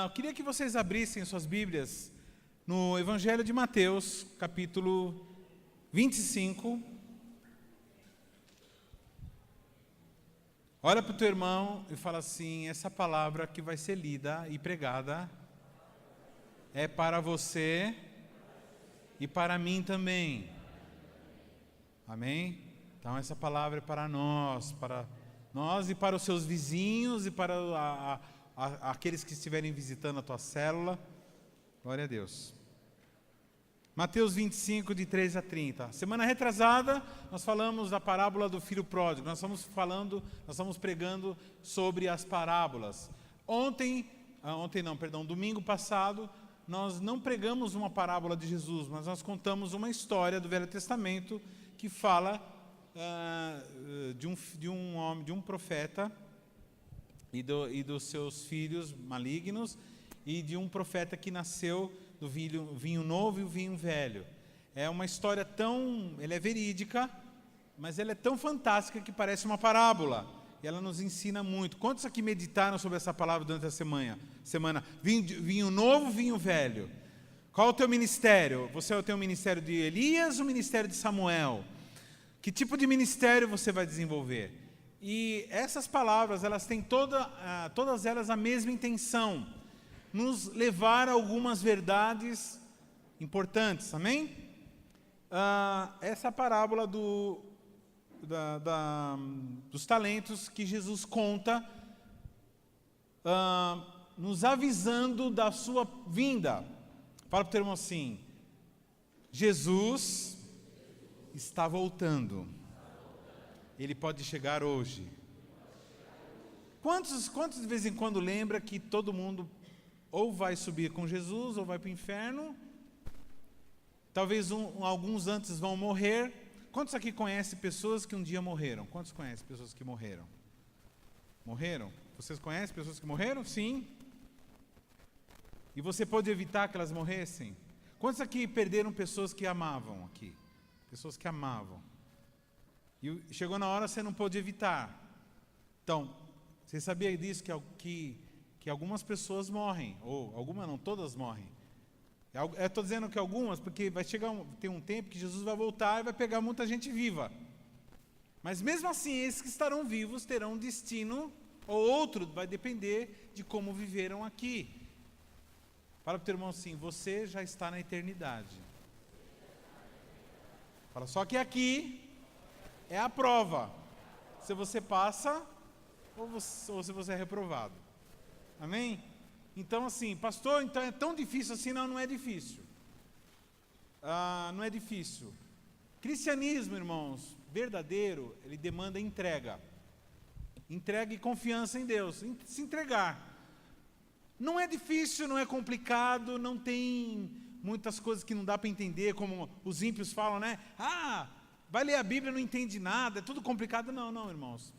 Eu queria que vocês abrissem suas Bíblias no Evangelho de Mateus, capítulo 25. Olha para o teu irmão e fala assim: essa palavra que vai ser lida e pregada é para você e para mim também. Amém? Então essa palavra é para nós e para os seus vizinhos e para aqueles que estiverem visitando a tua célula. Glória a Deus. Mateus 25, de 3 a 30. Semana retrasada, nós falamos da parábola do filho pródigo. Nós estamos pregando sobre as parábolas. Domingo passado, nós não pregamos uma parábola de Jesus, mas nós contamos uma história do Velho Testamento que fala de um profeta e dos seus filhos malignos, e de um profeta que nasceu do vinho novo e o vinho velho. É uma história ela é verídica, mas ela é tão fantástica que parece uma parábola, e ela nos ensina muito. Quantos aqui meditaram sobre essa palavra durante a semana? Vinho novo, vinho velho. Qual é o teu ministério? Você tem o ministério de Elias ou o ministério de Samuel? Que tipo de ministério você vai desenvolver? E essas palavras, elas têm todas elas a mesma intenção: nos levar a algumas verdades importantes, amém? Essa parábola dos talentos que Jesus conta, nos avisando da sua vinda. Fala para o teu irmão assim: Jesus está voltando. Ele pode chegar hoje. Quantos de vez em quando lembra que todo mundo ou vai subir com Jesus ou vai para o inferno? Talvez alguns antes vão morrer. Quantos aqui conhecem pessoas que um dia morreram? Quantos conhecem pessoas que morreram? Morreram? Vocês conhecem pessoas que morreram? Sim. E você pode evitar que elas morressem? Quantos aqui perderam pessoas que amavam aqui? Pessoas que amavam. E chegou na hora, você não pôde evitar. Então, você sabia disso, que algumas pessoas morrem? Ou algumas não, todas morrem. Eu estou dizendo que algumas, porque tem um tempo que Jesus vai voltar e vai pegar muita gente viva. Mas mesmo assim, esses que estarão vivos terão um destino, ou outro, vai depender de como viveram aqui. Fala para o teu irmão assim: você já está na eternidade. Fala, só que aqui é a prova, se você passa ou se você é reprovado. Amém? Então assim, pastor, então é tão difícil assim? Não é difícil. Não é difícil. Cristianismo, irmãos, verdadeiro, ele demanda entrega. Entrega e confiança em Deus. Se entregar. Não é difícil, não é complicado, não tem muitas coisas que não dá para entender, como os ímpios falam, né? Vai ler a Bíblia, não entende nada, é tudo complicado. Não, irmãos.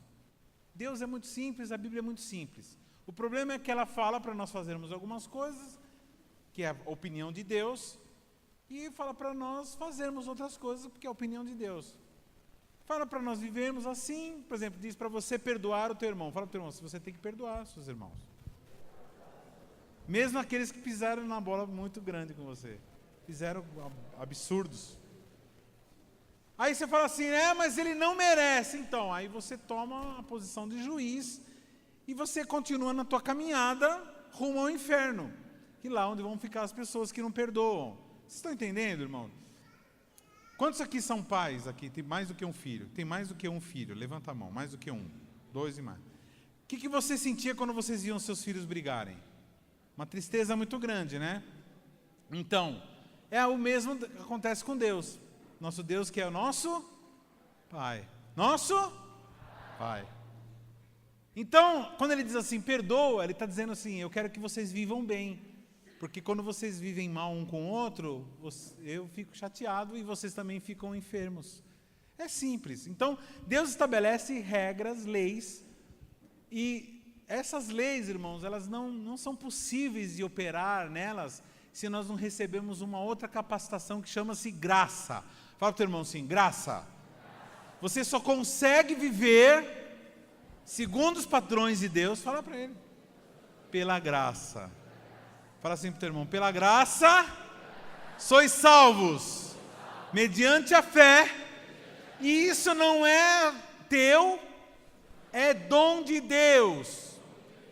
Deus é muito simples, a Bíblia é muito simples. O problema é que ela fala para nós fazermos algumas coisas, que é a opinião de Deus, e fala para nós fazermos outras coisas, porque é a opinião de Deus. Fala para nós vivermos assim, por exemplo, diz para você perdoar o teu irmão. Fala para o teu irmão, se você tem que perdoar os seus irmãos. Mesmo aqueles que pisaram na bola muito grande com você. Fizeram absurdos. Aí você fala assim, mas ele não merece. Então, aí você toma a posição de juiz e você continua na tua caminhada rumo ao inferno, que lá onde vão ficar as pessoas que não perdoam. Vocês estão entendendo, irmão? Quantos aqui são pais? Aqui tem mais do que um filho. Tem mais do que um filho. Levanta a mão. Mais do que um. 2 e mais. O que você sentia quando vocês viam seus filhos brigarem? Uma tristeza muito grande, né? Então, é o mesmo que acontece com Deus. Nosso Deus, que é o nosso Pai. Nosso Pai. Então, quando ele diz assim, perdoa, ele está dizendo assim, eu quero que vocês vivam bem. Porque quando vocês vivem mal um com o outro, eu fico chateado e vocês também ficam enfermos. É simples. Então, Deus estabelece regras, leis, e essas leis, irmãos, elas não são possíveis de operar nelas se nós não recebemos uma outra capacitação que chama-se graça. Fala para o teu irmão assim, graça. Você só consegue viver segundo os padrões de Deus, fala para ele, pela graça. Fala assim para o teu irmão: pela graça sois salvos, mediante a fé, e isso não é teu, é dom de Deus.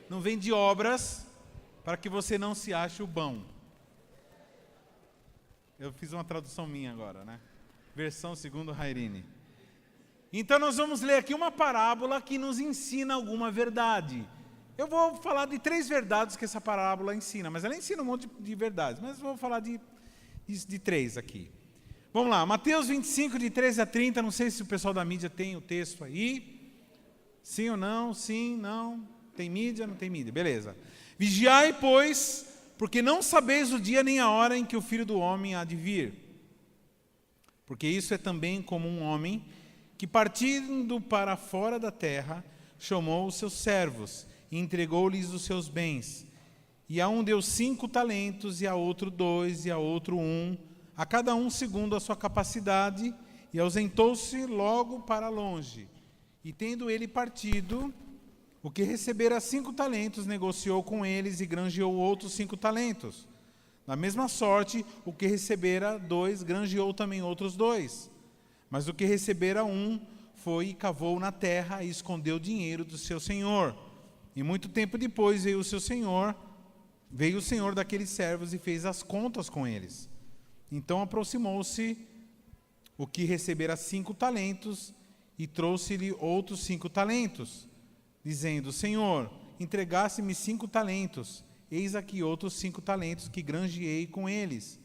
Não vem de obras, para que você não se ache o bom. Eu fiz uma tradução minha agora, né? Versão segundo Hairine. Então nós vamos ler aqui uma parábola que nos ensina alguma verdade. Eu vou falar de 3 verdades que essa parábola ensina, mas ela ensina um monte de verdades, mas eu vou falar de 3 aqui. Vamos lá, Mateus 25, de 13 a 30, não sei se o pessoal da mídia tem o texto aí. Sim ou não? Sim, não. Tem mídia? Não tem mídia, beleza. Vigiai, pois, porque não sabeis o dia nem a hora em que o Filho do Homem há de vir. Porque isso é também como um homem que, partindo para fora da terra, chamou os seus servos e entregou-lhes os seus bens. E a um deu 5 talentos, e a outro 2, e a outro 1, a cada um segundo a sua capacidade, e ausentou-se logo para longe. E tendo ele partido, o que recebera 5 talentos, negociou com eles e granjeou outros 5 talentos. Da mesma sorte, o que recebera 2, granjeou também outros 2. Mas o que recebera 1, foi e cavou na terra e escondeu o dinheiro do seu senhor. E muito tempo depois veio o senhor daqueles servos e fez as contas com eles. Então aproximou-se o que recebera 5 talentos e trouxe-lhe outros 5 talentos, dizendo: Senhor, entregaste-me 5 talentos, eis aqui outros 5 talentos que granjeei com eles.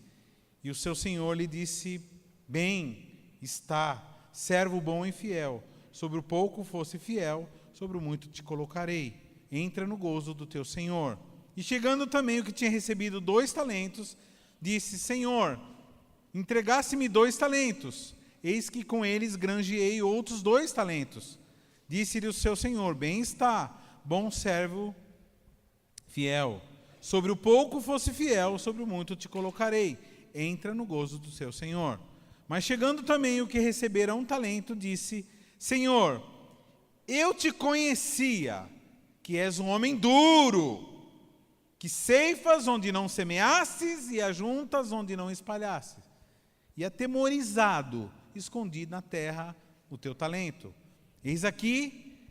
E o seu senhor lhe disse: Bem está, servo bom e fiel, sobre o pouco fosse fiel, sobre o muito te colocarei. Entra no gozo do teu senhor. E chegando também o que tinha recebido 2 talentos, disse: Senhor, entregaste-me 2 talentos, eis que com eles granjeei outros 2 talentos. Disse-lhe o seu senhor: Bem está, bom servo fiel, sobre o pouco fosse fiel, sobre o muito te colocarei. Entra no gozo do seu senhor. Mas chegando também o que recebera 1 talento, disse: Senhor, eu te conhecia, que és um homem duro, que ceifas onde não semeastes e ajuntas onde não espalhastes. E atemorizado, escondi na terra o teu talento. Eis aqui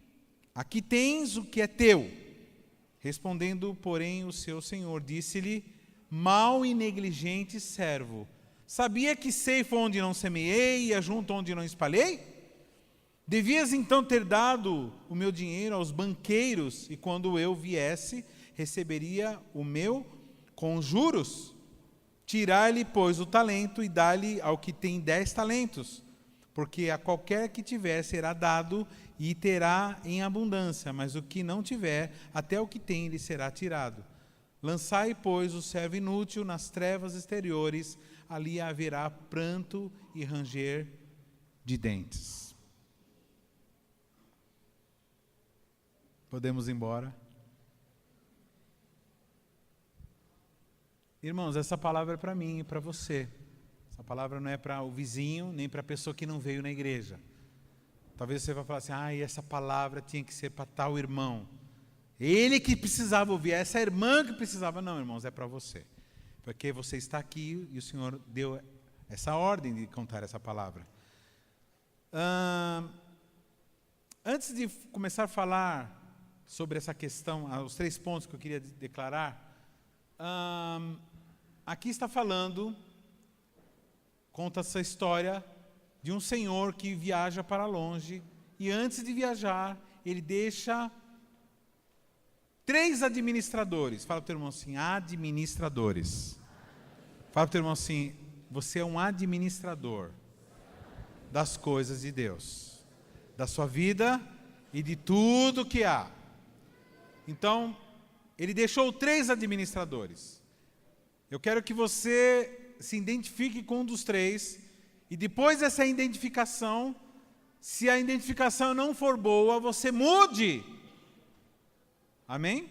tens o que é teu. Respondendo, porém, o seu senhor, disse-lhe: Mau e negligente servo, sabia que ceifo onde não semeei e ajunto onde não espalhei? Devias então ter dado o meu dinheiro aos banqueiros, e quando eu viesse, receberia o meu com juros? Tirai-lhe, pois, o talento e dá-lhe ao que tem 10 talentos, porque a qualquer que tiver será dado e terá em abundância, mas o que não tiver, até o que tem lhe será tirado. Lançai, pois, o servo inútil nas trevas exteriores, ali haverá pranto e ranger de dentes. Podemos ir embora? Irmãos, essa palavra é para mim e para você. Essa palavra não é para o vizinho, nem para a pessoa que não veio na igreja. Talvez você vá falar assim: essa palavra tinha que ser para tal irmão. Ele que precisava ouvir, essa irmã que precisava. Não, irmãos, é para você. Porque você está aqui e o Senhor deu essa ordem de contar essa palavra. Antes de começar a falar sobre essa questão, os 3 pontos que eu queria declarar, aqui está falando, conta essa história de um senhor que viaja para longe, e antes de viajar, ele deixa 3 administradores. Fala para o teu irmão assim: administradores. Fala para o teu irmão assim: você é um administrador das coisas de Deus, da sua vida e de tudo que há. Então, ele deixou 3 administradores. Eu quero que você se identifique com um dos 3, e depois dessa identificação, se a identificação não for boa, você mude. Amém?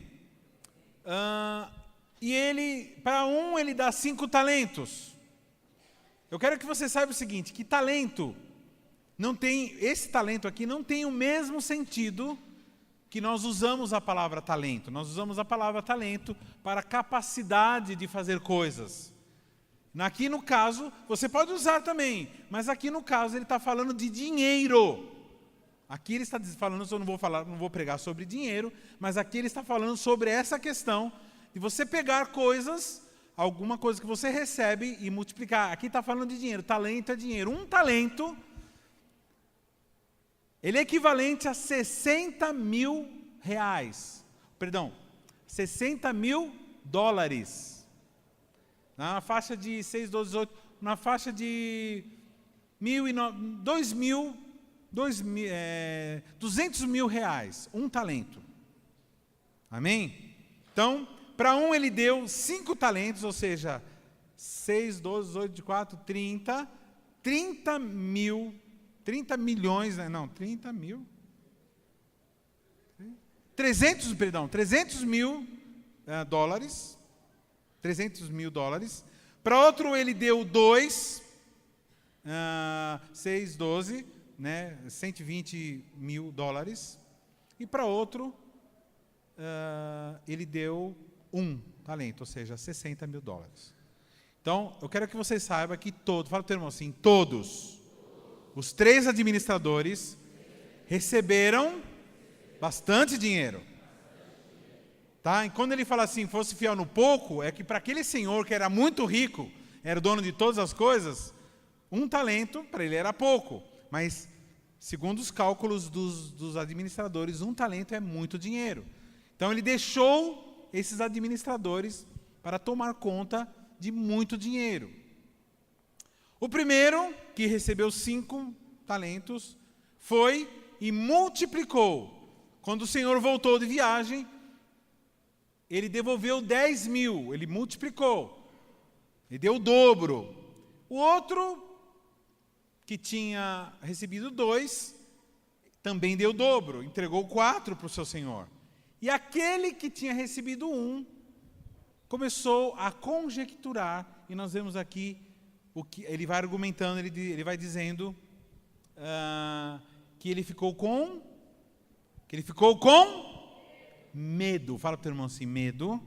E ele, para um, ele dá 5 talentos. Eu quero que você saiba o seguinte, que talento não tem, esse talento aqui não tem o mesmo sentido que nós usamos a palavra talento. Nós usamos a palavra talento para capacidade de fazer coisas. Aqui no caso, você pode usar também, mas aqui no caso ele está falando de dinheiro. Aqui ele está falando, eu não vou pregar sobre dinheiro, mas aqui ele está falando sobre essa questão de você pegar coisas, alguma coisa que você recebe e multiplicar. Aqui está falando de dinheiro, talento é dinheiro. Um talento, ele é equivalente a 60 mil reais. Perdão, 60 mil dólares. Na faixa de 6, 12, 18, na faixa de 200 mil reais, um talento. Amém? Então, para um ele deu 5 talentos, ou seja, 6, 12, 18, 24, 30 milhões, 30 mil, 300 mil dólares, 300 mil dólares. Para outro ele deu 2, 6, 12, 120 mil dólares. E para outro, ele deu 1 talento, ou seja, 60 mil dólares. Então, eu quero que vocês saibam que fala o termo assim, todos os 3 administradores receberam bastante dinheiro. Tá? E quando ele fala assim, fosse fiel no pouco, é que para aquele senhor que era muito rico, era o dono de todas as coisas, 1 talento para ele era pouco. Mas, segundo os cálculos dos administradores, 1 talento é muito dinheiro. Então ele deixou esses administradores para tomar conta de muito dinheiro. O primeiro, que recebeu 5 talentos, foi e multiplicou. Quando o senhor voltou de viagem, ele devolveu 10 mil, ele multiplicou, ele deu o dobro. O outro, que tinha recebido 2, também deu o dobro, entregou 4 para o seu senhor. E aquele que tinha recebido 1, começou a conjecturar, e nós vemos aqui, o que ele vai argumentando, ele vai dizendo que ele ficou com medo. Fala para o teu irmão assim, medo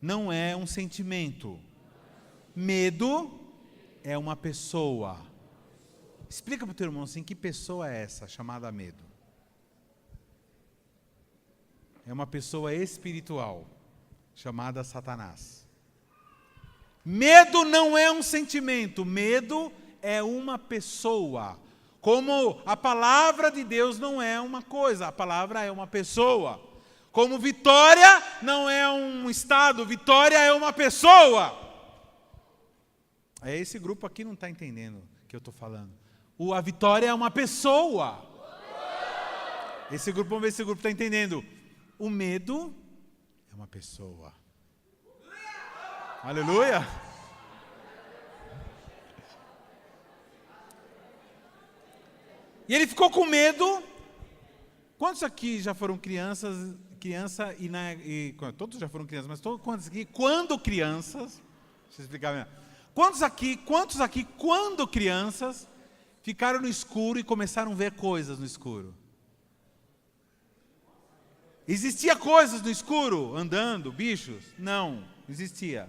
não é um sentimento. Medo é uma pessoa. Explica para o teu irmão assim, que pessoa é essa chamada medo? É uma pessoa espiritual, chamada Satanás. Medo não é um sentimento, medo é uma pessoa. Como a palavra de Deus não é uma coisa, a palavra é uma pessoa. Como vitória não é um estado, vitória é uma pessoa. Esse grupo aqui não está entendendo o que eu estou falando. A vitória é uma pessoa. Esse grupo, vamos ver se esse grupo está entendendo. O medo é uma pessoa. Aleluia! E ele ficou com medo. Quantos aqui já foram crianças? Todos já foram crianças, mas quantos aqui, quando crianças, deixa eu explicar mesmo. Quantos aqui, quando crianças, ficaram no escuro e começaram a ver coisas no escuro? Existia coisas no escuro, andando, bichos? Não, existia.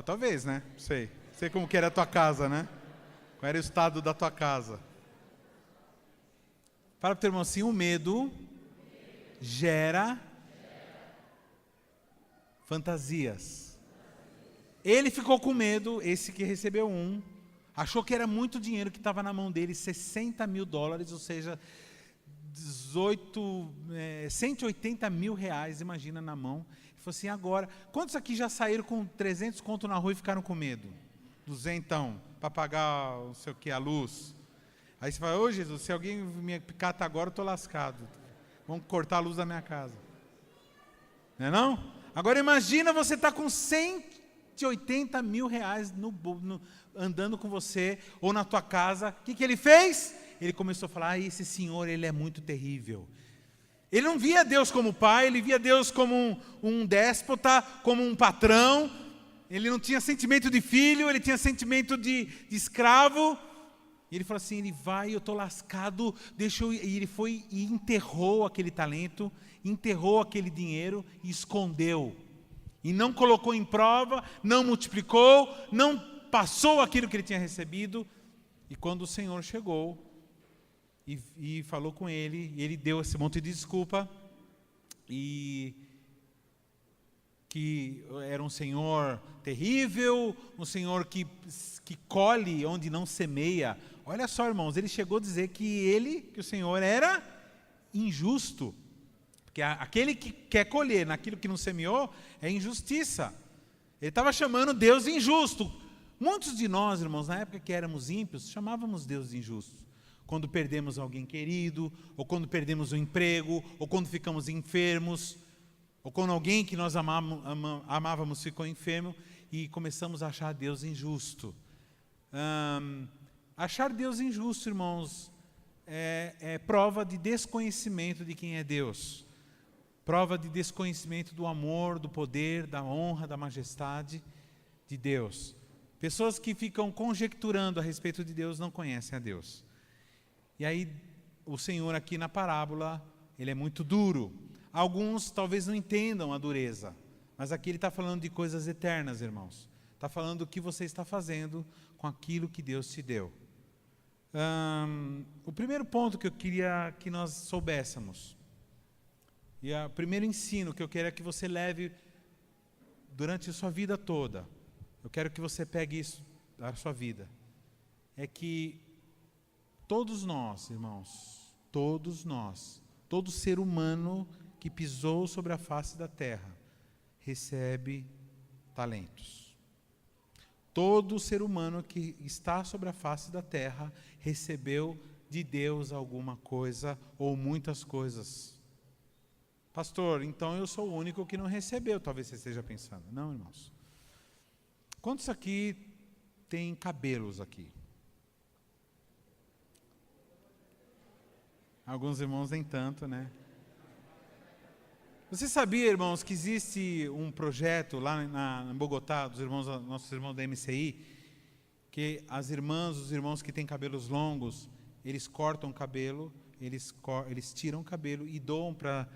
Talvez, né? Sei como que era a tua casa, né? Qual era o estado da tua casa? Fala para o teu irmão assim, o medo gera fantasias. Ele ficou com medo, esse que recebeu 1, achou que era muito dinheiro que estava na mão dele, 60 mil dólares, ou seja, 180 mil reais, imagina, na mão. Ele falou assim, agora, quantos aqui já saíram com 300 conto na rua e ficaram com medo? 200, para pagar, não sei o que, a luz. Aí você fala, ô Jesus, se alguém me cata agora, eu estou lascado. Vão cortar a luz da minha casa. Não é não? Agora imagina você estar com 180 mil reais andando com você, ou na tua casa. O que ele fez? Ele começou a falar, esse senhor, ele é muito terrível. Ele não via Deus como pai, ele via Deus como um déspota, como um patrão. Ele não tinha sentimento de filho, ele tinha sentimento de escravo. E ele falou assim, ele vai, eu estou lascado, deixa eu ir. E ele foi e enterrou aquele talento, enterrou aquele dinheiro e escondeu. E não colocou em prova, não multiplicou, não passou aquilo que ele tinha recebido. E quando o Senhor chegou e falou com ele, e ele deu esse monte de desculpa, e que era um Senhor terrível, um Senhor que colhe onde não semeia. Olha só, irmãos, ele chegou a dizer que o Senhor era injusto. Porque aquele que quer colher naquilo que não semeou é injustiça. Ele estava chamando Deus injusto. Muitos de nós, irmãos, na época que éramos ímpios, chamávamos Deus de injusto. Quando perdemos alguém querido, ou quando perdemos o emprego, ou quando ficamos enfermos, ou quando alguém que nós amávamos ficou enfermo, e começamos a achar Deus injusto. Achar Deus injusto, irmãos, é prova de desconhecimento de quem é Deus. Prova de desconhecimento do amor, do poder, da honra, da majestade de Deus. Pessoas que ficam conjecturando a respeito de Deus não conhecem a Deus. E aí, o Senhor aqui na parábola, ele é muito duro. Alguns talvez não entendam a dureza, mas aqui ele está falando de coisas eternas, irmãos. Está falando do que você está fazendo com aquilo que Deus te deu. O primeiro ponto que eu queria que nós soubéssemos, e o primeiro ensino que eu quero é que você leve durante a sua vida toda, eu quero que você pegue isso da sua vida, é que todos nós, irmãos, todo ser humano que pisou sobre a face da terra, recebe talentos. Todo ser humano que está sobre a face da terra, recebeu de Deus alguma coisa ou muitas coisas. Pastor, então eu sou o único que não recebeu, talvez você esteja pensando. Não, irmãos. Quantos aqui tem cabelos aqui? Alguns irmãos nem tanto, né? Você sabia, irmãos, que existe um projeto lá em Bogotá, dos irmãos, nossos irmãos da MCI, que as irmãs, os irmãos que têm cabelos longos, eles cortam o cabelo, eles tiram o cabelo e doam para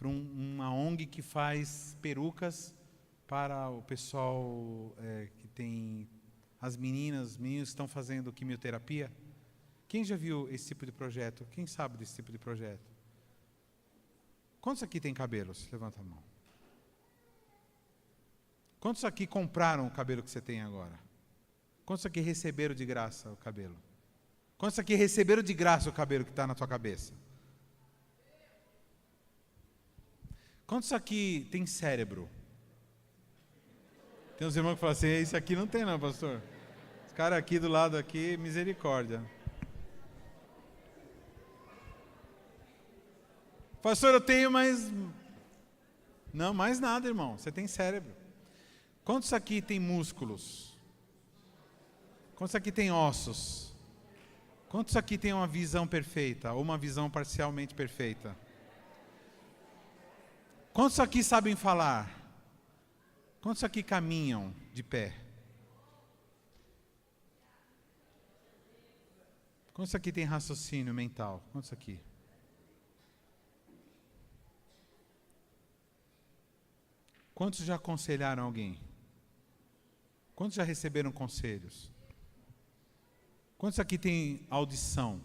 uma ONG que faz perucas para o pessoal que tem as meninos que estão fazendo quimioterapia. Quem já viu esse tipo de projeto? Quem sabe desse tipo de projeto? Quantos aqui tem cabelos? Levanta a mão. Quantos aqui compraram o cabelo que você tem agora? Quantos aqui receberam de graça o cabelo? Quantos aqui receberam de graça o cabelo que está na tua cabeça? Quantos aqui tem cérebro? Tem uns irmãos que falam assim, isso aqui não tem não, pastor. Esse cara aqui do lado aqui, misericórdia. Pastor, eu tenho, mas... Não, mais nada, irmão. Você tem cérebro. Quantos aqui tem músculos? Quantos aqui tem ossos? Quantos aqui tem uma visão perfeita ou uma visão parcialmente perfeita? Quantos aqui sabem falar? Quantos aqui caminham de pé? Quantos aqui tem raciocínio mental? Quantos aqui? Quantos já aconselharam alguém? Quantos já receberam conselhos? Quantos aqui têm audição?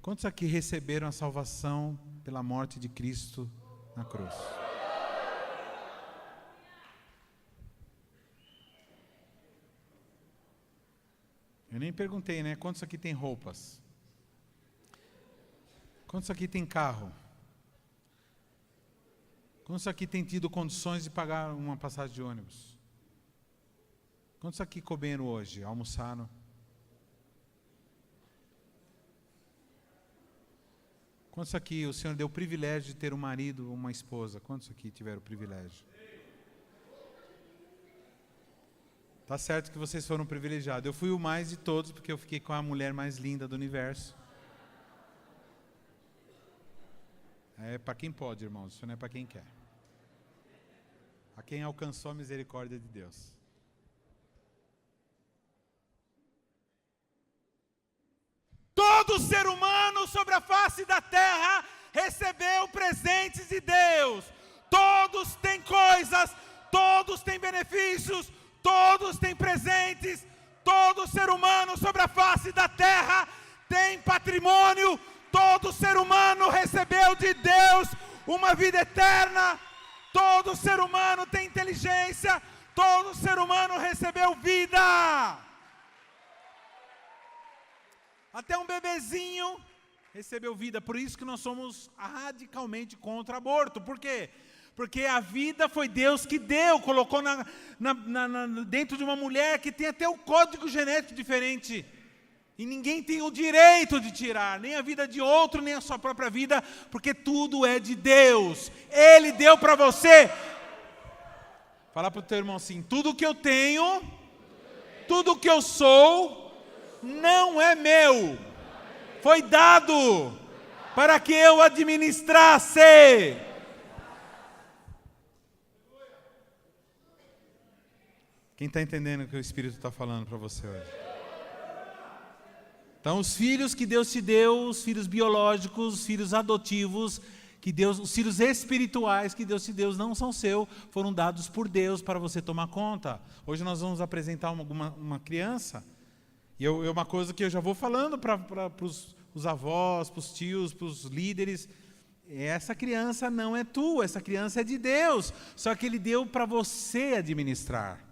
Quantos aqui receberam a salvação pela morte de Cristo na cruz? Eu nem perguntei, né? Quantos aqui tem roupas? Quantos aqui tem carro? Quantos aqui tem tido condições de pagar uma passagem de ônibus? Quantos aqui comeram hoje? Almoçaram? Quantos aqui o Senhor deu o privilégio de ter um marido ou uma esposa? Quantos aqui tiveram o privilégio? Tá certo que vocês foram privilegiados. Eu fui o mais de todos porque eu fiquei com a mulher mais linda do universo. É para quem pode, irmãos, isso não é para quem quer. A quem alcançou a misericórdia de Deus. Todo ser humano sobre a face da terra recebeu presentes de Deus. Todos têm coisas, todos têm benefícios, todos têm presentes. Todo ser humano sobre a face da terra tem patrimônio. Todo ser humano recebeu de Deus uma vida eterna. Todo ser humano tem inteligência. Todo ser humano recebeu vida. Até um bebezinho recebeu vida. Por isso que nós somos radicalmente contra aborto. Por quê? Porque a vida foi Deus que deu, colocou dentro de uma mulher que tem até o código genético diferente. E ninguém tem o direito de tirar, nem a vida de outro, nem a sua própria vida, porque tudo é de Deus. Ele deu para você. Fala para o teu irmão assim: tudo que eu tenho, tudo que eu sou, não é meu. Foi dado para que eu administrasse. Quem está entendendo o que o Espírito está falando para você hoje? Então, os filhos que Deus te deu, os filhos biológicos, os filhos adotivos, que Deus, os filhos espirituais que Deus te deu não são seus, foram dados por Deus para você tomar conta. Hoje nós vamos apresentar uma criança, e é uma coisa que eu já vou falando para os avós, para os tios, para os líderes. Essa criança não é tua, essa criança é de Deus, só que Ele deu para você administrar.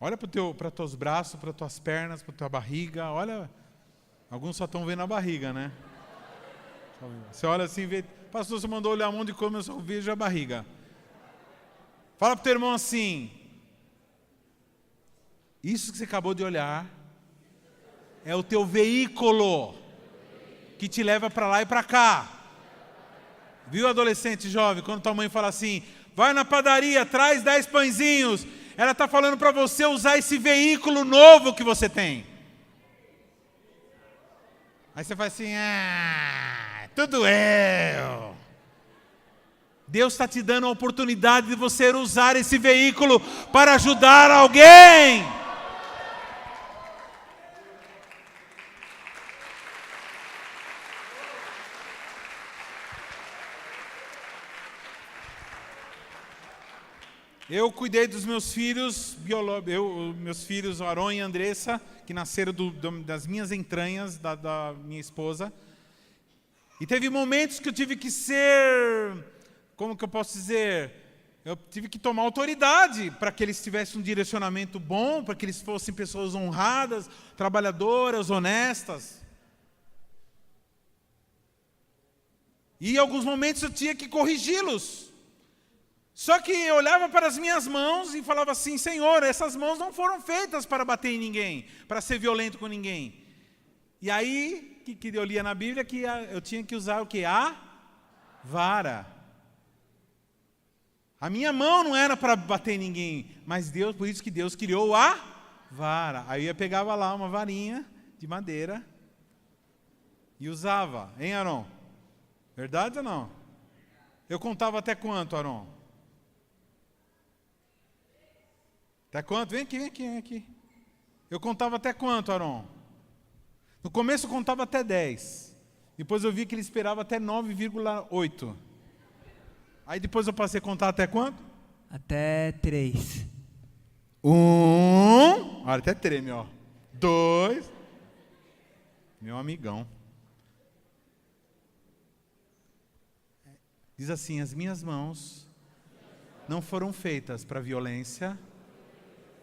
Olha para os teus braços, para as tuas pernas, para a tua barriga. Olha, alguns só estão vendo a barriga, né? Você olha assim e vê, pastor, você mandou olhar um monte de coisa, eu só vejo a barriga. Fala para o teu irmão assim: isso que você acabou de olhar é o teu veículo que te leva para lá e para cá. Viu, adolescente jovem, quando tua mãe fala assim: vai na padaria, traz 10 pãezinhos. Ela está falando para você usar esse veículo novo que você tem. Aí você faz assim: tudo eu. Deus está te dando a oportunidade de você usar esse veículo para ajudar alguém. Eu cuidei dos meus filhos, meus filhos Aron e Andressa, que nasceram das minhas entranhas, da minha esposa. E teve momentos que eu tive que ser, como que eu posso dizer? Eu tive que tomar autoridade para que eles tivessem um direcionamento bom, para que eles fossem pessoas honradas, trabalhadoras, honestas. E em alguns momentos eu tinha que corrigi-los. Só que eu olhava para as minhas mãos e falava assim: Senhor, essas mãos não foram feitas para bater em ninguém, para ser violento com ninguém. E aí, que eu lia na Bíblia que eu tinha que usar o quê? A vara. A minha mão não era para bater em ninguém, mas Deus, por isso que Deus criou a vara. Aí eu pegava lá uma varinha de madeira e usava, hein, Aron? Verdade ou não? Eu contava até quanto, Aron? Até quanto? Vem aqui. Eu contava até quanto, Aron? No começo eu contava até 10. Depois eu vi que ele esperava até 9,8. Aí depois eu passei a contar até quanto? Até 3. 1. Olha, até treme, ó. 2. Meu amigão. Diz assim: as minhas mãos não foram feitas para violência.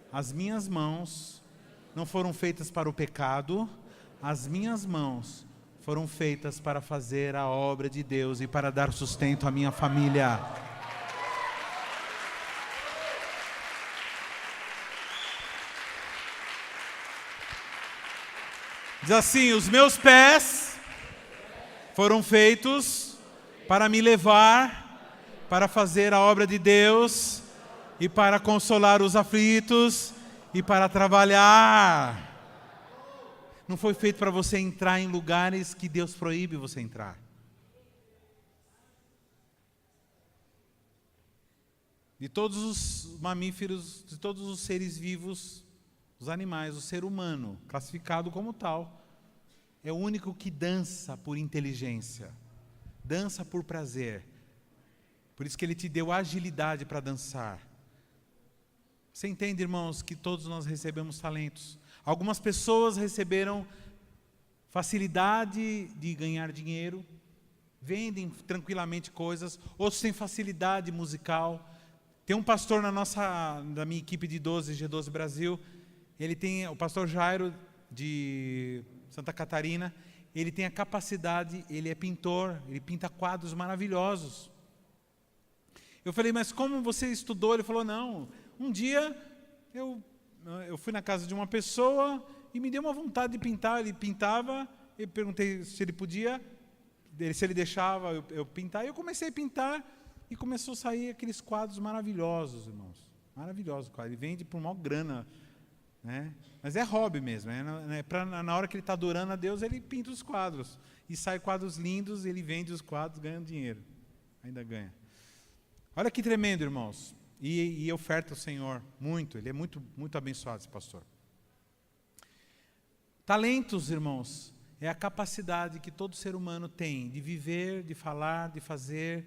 As minhas mãos não foram feitas para o pecado. As minhas mãos foram feitas para fazer a obra de Deus e para dar sustento à minha família. Diz assim: os meus pés foram feitos para me levar, para fazer a obra de Deus e para consolar os aflitos e para trabalhar. Não foi feito para você entrar em lugares que Deus proíbe você entrar. De todos os mamíferos, de todos os seres vivos, os animais, o ser humano, classificado como tal, é o único que dança por inteligência, dança por prazer. Por isso que ele te deu agilidade para dançar. Você entende, irmãos, que todos nós recebemos talentos? Algumas pessoas receberam facilidade de ganhar dinheiro, vendem tranquilamente coisas, outros têm facilidade musical. Tem um pastor da minha equipe de 12, G12 Brasil, ele tem, o pastor Jairo de Santa Catarina, ele tem a capacidade, ele é pintor, ele pinta quadros maravilhosos. Eu falei, mas como você estudou? Ele falou, não, um dia eu fui na casa de uma pessoa e me deu uma vontade de pintar, ele pintava, eu perguntei se ele podia, se ele deixava eu pintar, e eu comecei a pintar, e começou a sair aqueles quadros maravilhosos, irmãos, maravilhosos, ele vende por maior grana, né? Mas é hobby mesmo, na hora que ele está adorando a Deus, ele pinta os quadros, e sai quadros lindos, ele vende os quadros, ganha dinheiro, ainda ganha. Olha que tremendo, irmãos, e oferta ao Senhor, muito, ele é muito, muito abençoado, esse pastor. Talentos, irmãos, é a capacidade que todo ser humano tem de viver, de falar, de fazer,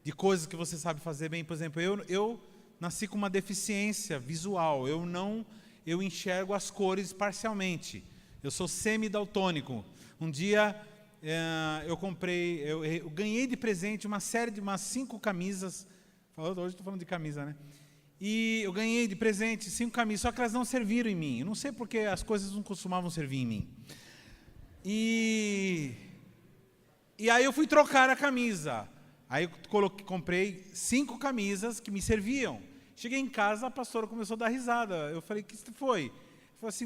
de coisas que você sabe fazer bem. Por exemplo, eu nasci com uma deficiência visual, eu enxergo as cores parcialmente, eu sou semidaltônico. Um dia eu ganhei de presente umas 5 camisas, hoje estou falando de camisa, né? E eu ganhei de presente 5 camisas, só que elas não serviram em mim. Eu não sei porque as coisas não costumavam servir em mim. E aí eu fui trocar a camisa. Aí eu comprei 5 camisas que me serviam. Cheguei em casa, a pastora começou a dar risada. Eu falei, o que foi? Ela falou assim,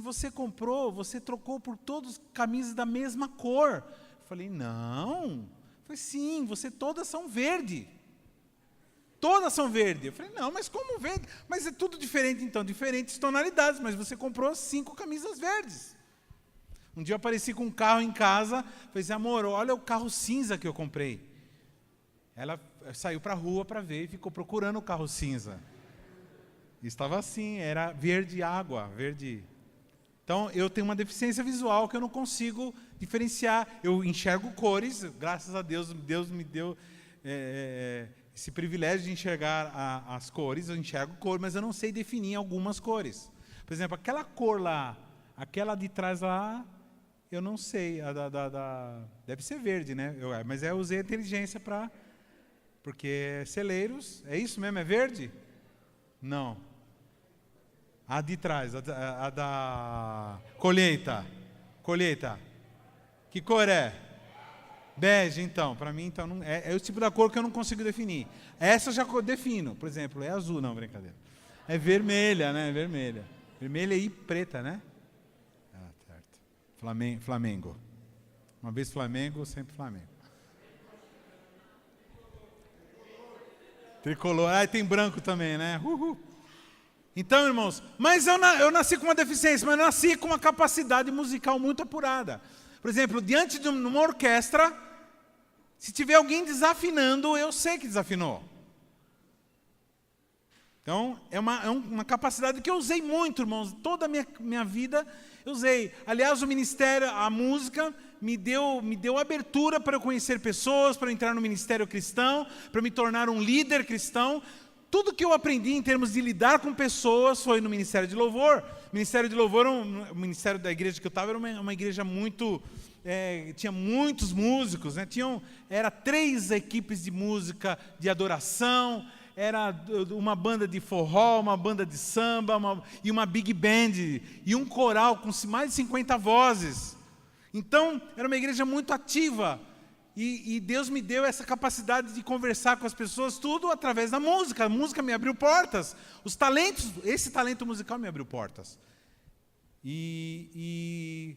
você trocou por todas camisas da mesma cor. Eu falei, não. Eu falei, sim, todas são verde. Todas são verde. Eu falei, não, mas como verde? Mas é tudo diferente então, diferentes tonalidades, mas você comprou 5 camisas verdes. Um dia eu apareci com um carro em casa, falei assim, amor, olha o carro cinza que eu comprei. Ela saiu para a rua para ver e ficou procurando o carro cinza. E estava assim, era verde água, verde. Então, eu tenho uma deficiência visual que eu não consigo diferenciar. Eu enxergo cores, graças a Deus, Deus me deu esse privilégio de enxergar as cores, eu enxergo cor, mas eu não sei definir algumas cores. Por exemplo, aquela cor lá, aquela de trás lá, eu não sei, deve ser verde, né? Mas eu usei a inteligência para... Porque celeiros, é isso mesmo, é verde? Não. A de trás, a da colheita. Que cor é? Bege, então. Para mim, então, é o tipo da cor que eu não consigo definir. Essa eu já defino. Por exemplo, é azul, não, brincadeira. É vermelha, né? Vermelha. Vermelha e preta, né? Ah, certo. Flamengo. Uma vez Flamengo, sempre Flamengo. Tricolor. Ah, tem branco também, né? Uhul. Então, irmãos, mas eu nasci com uma deficiência, mas eu nasci com uma capacidade musical muito apurada. Por exemplo, diante de uma orquestra, se tiver alguém desafinando, eu sei que desafinou. Então, é uma capacidade que eu usei muito, irmãos. Toda a minha vida eu usei. Aliás, o ministério, a música, me deu abertura para eu conhecer pessoas, para eu entrar no ministério cristão, para me tornar um líder cristão. Tudo que eu aprendi em termos de lidar com pessoas foi no Ministério de Louvor. O Ministério de Louvor, o ministério da igreja que eu estava, era uma igreja muito... tinha muitos músicos, né? Era 3 equipes de música de adoração, era uma banda de forró, uma banda de samba, e uma big band, e um coral com mais de 50 vozes. Então, era uma igreja muito ativa. E Deus me deu essa capacidade de conversar com as pessoas, tudo através da música. A música me abriu portas. Os talentos, esse talento musical me abriu portas. E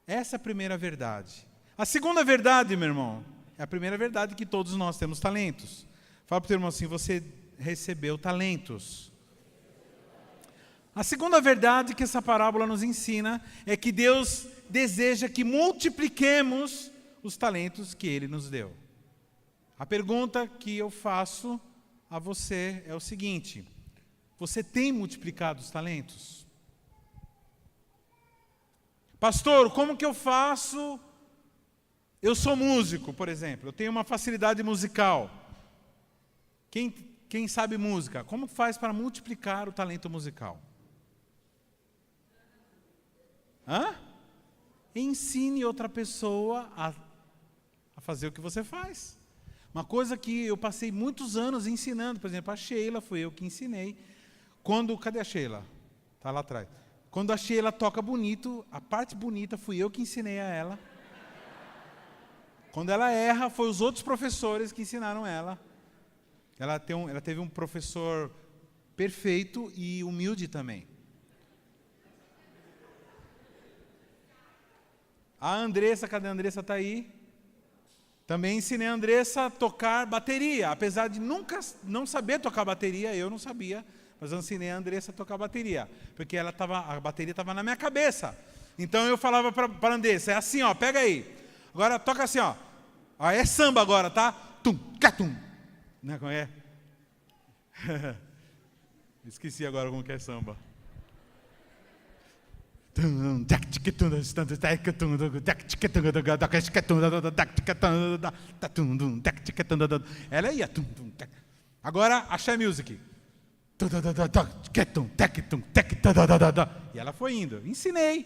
essa é a primeira verdade. A segunda verdade, meu irmão, é a primeira verdade que todos nós temos talentos. Fala para o teu irmão assim, você recebeu talentos. A segunda verdade que essa parábola nos ensina é que Deus deseja que multipliquemos os talentos que Ele nos deu. A pergunta que eu faço a você é o seguinte: Você tem multiplicado os talentos? Pastor, como que eu faço? Eu sou músico, por exemplo. Eu tenho uma facilidade musical. Quem sabe música? Como faz para multiplicar o talento musical? Ensine outra pessoa a fazer o que você faz. Uma coisa que eu passei muitos anos ensinando, por exemplo, a Sheila, foi eu que ensinei. Cadê a Sheila? Está lá atrás. Quando a Sheila toca bonito, a parte bonita fui eu que ensinei a ela. Quando ela erra, foi os outros professores que ensinaram ela. Ela teve um professor perfeito e humilde também. A Andressa, cadê a Andressa? Está aí. Também ensinei a Andressa a tocar bateria. Apesar de nunca não saber tocar bateria, eu não sabia. Mas eu ensinei a Andressa a tocar bateria. Porque a bateria estava na minha cabeça. Então eu falava para a Andressa, é assim, ó, pega aí. Agora toca assim, ó. É samba agora, tá? Tum, catum. Não é como é? Esqueci agora como que é samba. Ela ia. Agora, axé music. E ela foi indo. Ensinei.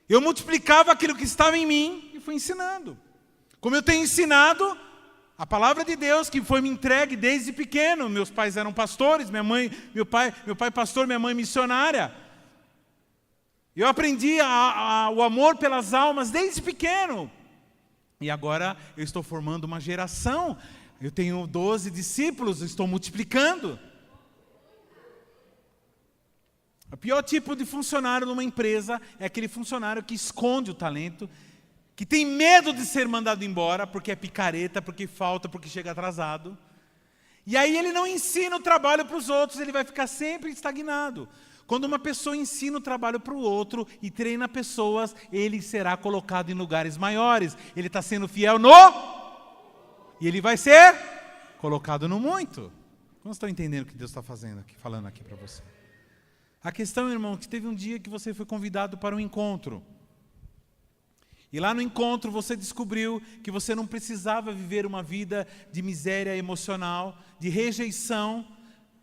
Eu multiplicava aquilo que estava em mim e fui ensinando. Como eu tenho ensinado a palavra de Deus que foi me entregue desde pequeno. Meus pais eram pastores, meu pai pastor, minha mãe missionária. Eu aprendi o amor pelas almas desde pequeno. E agora eu estou formando uma geração. Eu tenho 12 discípulos, estou multiplicando. O pior tipo de funcionário numa empresa é aquele funcionário que esconde o talento, que tem medo de ser mandado embora, porque é picareta, porque falta, porque chega atrasado. E aí ele não ensina o trabalho para os outros, ele vai ficar sempre estagnado. Quando uma pessoa ensina o trabalho para o outro e treina pessoas, ele será colocado em lugares maiores. Ele está sendo fiel e ele vai ser colocado no muito. Como estão entendendo o que Deus está falando aqui para você? A questão, irmão, que teve um dia que você foi convidado para um encontro. E lá no encontro você descobriu que você não precisava viver uma vida de miséria emocional, de rejeição,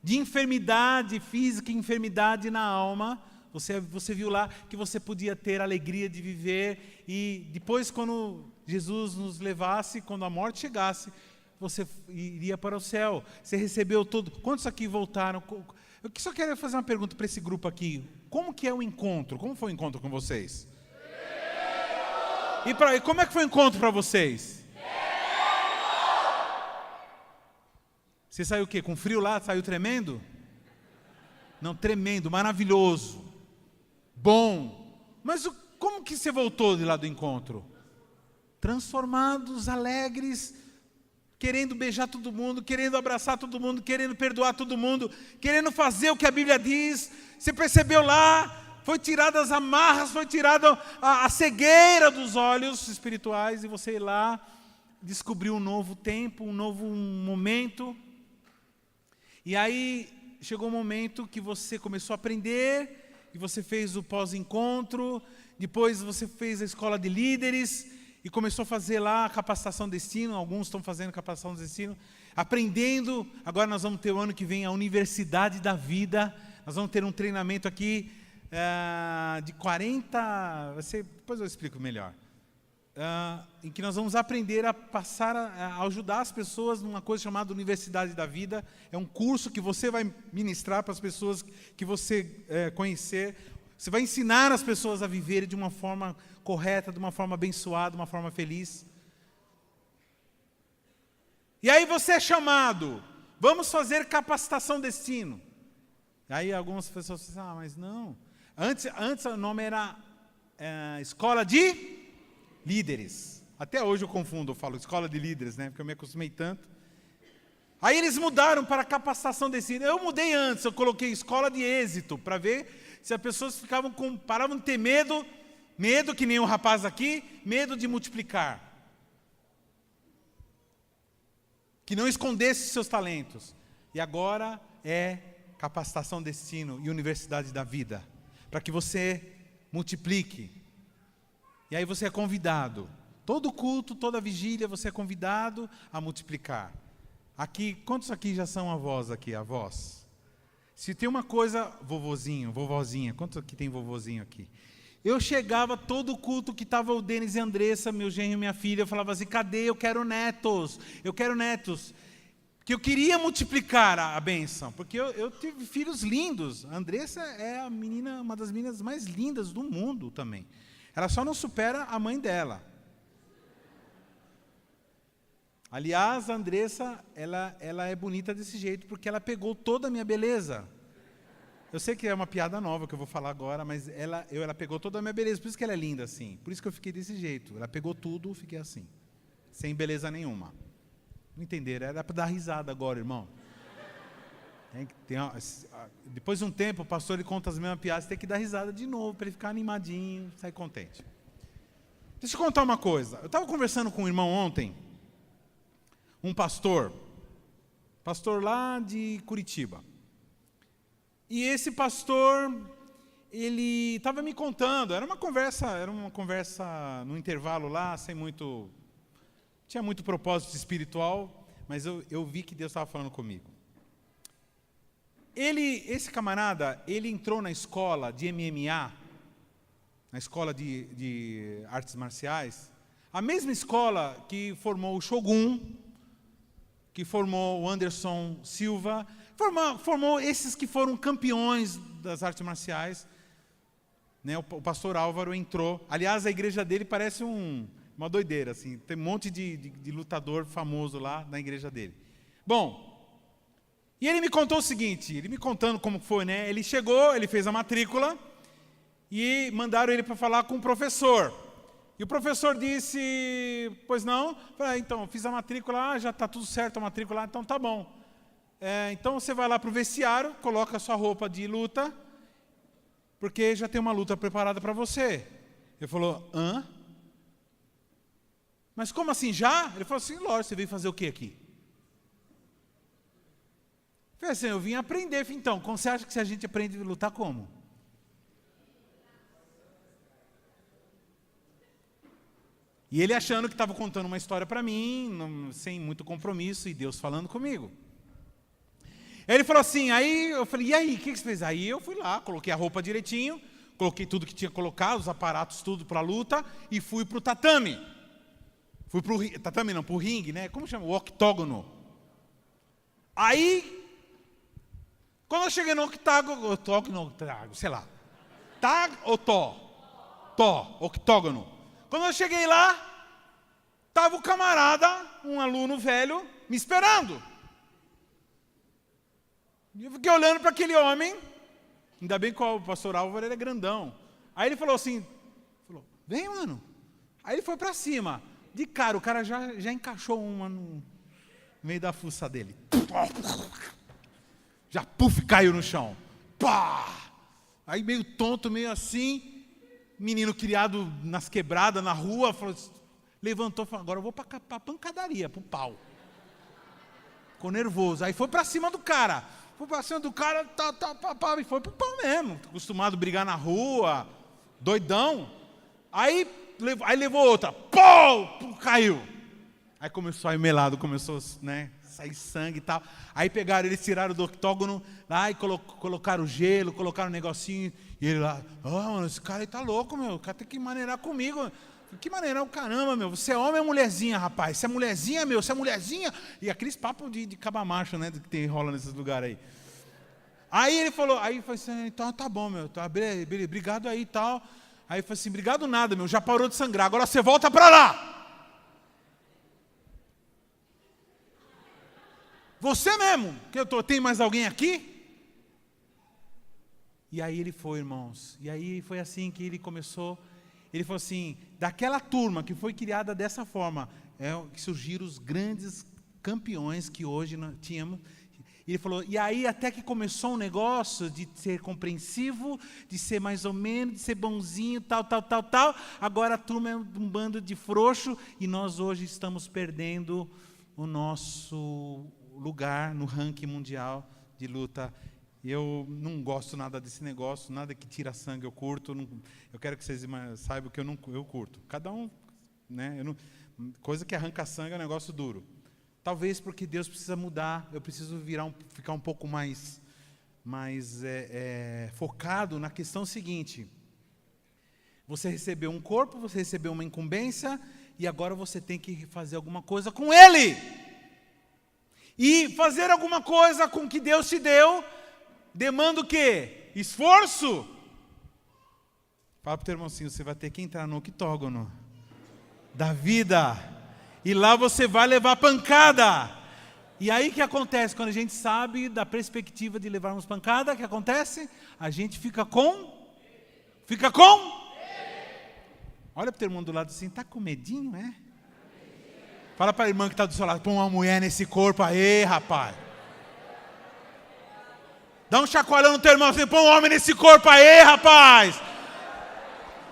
de enfermidade física e enfermidade na alma. Você viu lá que você podia ter a alegria de viver e depois, quando Jesus nos levasse, quando a morte chegasse, você iria para o céu. Você recebeu tudo. Quantos aqui voltaram? Eu só quero fazer uma pergunta para esse grupo aqui. Como que é o encontro? Como foi o encontro com vocês? E como é que foi o encontro para vocês? Você saiu o quê? Com frio lá? Saiu tremendo? Não, tremendo, maravilhoso, bom. Mas como que você voltou de lá do encontro? Transformados, alegres, querendo beijar todo mundo, querendo abraçar todo mundo, querendo perdoar todo mundo, querendo fazer o que a Bíblia diz. Você percebeu lá? Foi tirada as amarras, foi tirada a cegueira dos olhos espirituais e você lá descobriu um novo tempo, um novo momento. E aí chegou um momento que você começou a aprender, e você fez o pós-encontro, depois você fez a escola de líderes, e começou a fazer lá a capacitação de destino. Alguns estão fazendo capacitação de destino, aprendendo. Agora nós vamos ter o ano que vem a Universidade da Vida. Nós vamos ter um treinamento aqui de 40, depois eu explico melhor, em que nós vamos aprender a passar a ajudar as pessoas numa coisa chamada Universidade da Vida. É um curso que você vai ministrar para as pessoas que você conhecer. Você vai ensinar as pessoas a viverem de uma forma correta, de uma forma abençoada, de uma forma feliz. E aí você é chamado, vamos fazer capacitação destino. Aí algumas pessoas dizem, mas não. Antes o nome era Escola de Líderes. Até hoje eu confundo, eu falo Escola de Líderes, né? Porque eu me acostumei tanto. Aí eles mudaram para capacitação destino. Eu mudei antes, eu coloquei Escola de Êxito, para ver se as pessoas paravam de ter medo que nem o rapaz aqui, medo de multiplicar. Que não escondesse seus talentos. E agora é Capacitação Destino e Universidade da Vida, para que você multiplique. E aí você é convidado. Todo culto, toda vigília, você é convidado a multiplicar. Aqui, quantos aqui já são avós aqui, avós? Se tem uma coisa, vovozinho, vovozinha, quantos aqui tem vovozinho aqui? Eu chegava todo culto que estava o Denis e a Andressa, meu genro e minha filha, eu falava assim, cadê? Eu quero netos. Porque eu queria multiplicar a bênção, porque eu tive filhos lindos. A Andressa é a menina, uma das meninas mais lindas do mundo também. Ela só não supera a mãe dela. Aliás, a Andressa, ela é bonita desse jeito, porque ela pegou toda a minha beleza. Eu sei que é uma piada nova que eu vou falar agora, mas ela pegou toda a minha beleza, por isso que ela é linda assim. Por isso que eu fiquei desse jeito. Ela pegou tudo, fiquei assim. Sem beleza nenhuma. Não entenderam? Era para dar risada agora, irmão. Depois de um tempo, o pastor ele conta as mesmas piadas, você tem que dar risada de novo, para ele ficar animadinho, sair contente. Deixa eu contar uma coisa. Eu estava conversando com um irmão ontem, um pastor lá de Curitiba. E esse pastor, ele estava me contando, era uma conversa no intervalo lá, tinha muito propósito espiritual, mas eu vi que Deus estava falando comigo. Esse camarada, ele entrou na escola de MMA, na escola de artes marciais, a mesma escola que formou o Shogun, que formou o Anderson Silva, formou esses que foram campeões das artes marciais. Né, o pastor Álvaro entrou. Aliás, a igreja dele parece uma doideira. Assim, tem um monte de lutador famoso lá na igreja dele. Bom, e ele me contou o seguinte, ele me contando como foi, né? Ele chegou, ele fez a matrícula e mandaram ele para falar com o professor. E o professor disse, pois não? Falei, então, eu fiz a matrícula, já está tudo certo a matrícula, então tá bom. Então você vai lá para o vestiário, coloca a sua roupa de luta, porque já tem uma luta preparada para você. Ele falou, hã? Mas como assim, já? Ele falou assim, lógico, você veio fazer o quê aqui? Eu falei assim, eu vim aprender. Falei, então, como você acha que se a gente aprende a lutar como? E ele achando que estava contando uma história para mim, sem muito compromisso, e Deus falando comigo. Ele falou assim, aí eu falei, e aí, o que você fez? Aí eu fui lá, coloquei a roupa direitinho, coloquei tudo que tinha que colocar, os aparatos, tudo para a luta, e fui para o tatame. Fui para o tatame, não, para o ringue, né? Como chama? O octógono. Aí, quando eu cheguei no octógono, sei lá, tag ou octógono. Quando eu cheguei lá, estava o camarada, um aluno velho, me esperando. E eu fiquei olhando para aquele homem, ainda bem que o pastor Álvaro era grandão. Aí ele falou assim, vem, mano. Aí ele foi para cima. De cara, o cara já encaixou uma no meio da fuça dele. Já, caiu no chão. Pá! Aí meio tonto, meio assim... Menino criado nas quebradas, na rua, levantou e falou, agora eu vou para a pancadaria, para o pau. Ficou nervoso. Aí foi para cima do cara. Foi para cima do cara, e foi para o pau mesmo. Acostumado a brigar na rua, doidão. Aí levou outra, caiu. Aí começou a melado, começou, né, sair sangue e tal. Aí pegaram, eles tiraram do octógono lá e colocaram gelo, colocaram um negocinho. E ele lá, mano, esse cara aí tá louco, meu. O cara tem que maneirar comigo. Que maneirar o caramba, meu. Você é homem ou mulherzinha, rapaz? Você é mulherzinha, meu? Você é mulherzinha? E aqueles papos de cabamacho, né? Que rola nesses lugares aí. Aí ele falou assim, então tá bom, meu. Tá, obrigado aí e tal. Aí ele falou assim, obrigado nada, meu. Já parou de sangrar. Agora você volta pra lá. Você mesmo. Tem mais alguém aqui? E aí ele foi, irmãos. E aí foi assim que ele começou. Ele falou assim, daquela turma que foi criada dessa forma, que surgiram os grandes campeões que hoje nós tínhamos. Ele falou, e aí até que começou um negócio de ser compreensivo, de ser mais ou menos, de ser bonzinho, tal. Agora a turma é um bando de frouxo e nós hoje estamos perdendo o nosso lugar no ranking mundial de luta. E eu não gosto nada desse negócio, nada que tira sangue eu curto. Eu quero que vocês saibam que eu curto. Cada um, né? Coisa que arranca sangue é um negócio duro. Talvez porque Deus precisa mudar, eu preciso ficar um pouco mais focado na questão seguinte. Você recebeu um corpo, você recebeu uma incumbência, e agora você tem que fazer alguma coisa com ele. E fazer alguma coisa com o que Deus te deu, demanda o quê? Esforço. Fala para o teu irmão assim, você vai ter que entrar no octógono da vida. E lá você vai levar pancada. E aí o que acontece? Quando a gente sabe da perspectiva de levarmos pancada, o que acontece? A gente fica com? Olha para o teu irmão do lado assim, está com medinho, é? Fala para a irmã que está do seu lado, põe uma mulher nesse corpo aí, rapaz. Dá um chacoalhão no teu irmão assim, põe um homem nesse corpo aí, rapaz.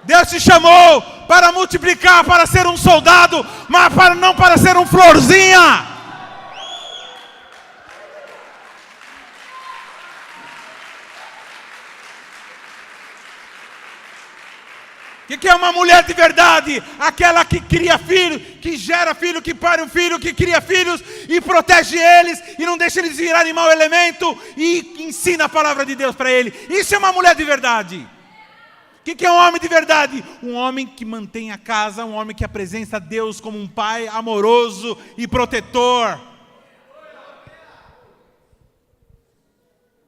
Deus te chamou para multiplicar, para ser um soldado, mas não para ser um florzinha. O que é uma mulher de verdade? Aquela que cria filho, que gera filho, que pare um filho, que cria filhos e protege eles e não deixa eles virarem mau elemento e ensina a palavra de Deus para ele. Isso é uma mulher de verdade. O que é um homem de verdade? Um homem que mantém a casa, um homem que apresenta a Deus como um pai amoroso e protetor.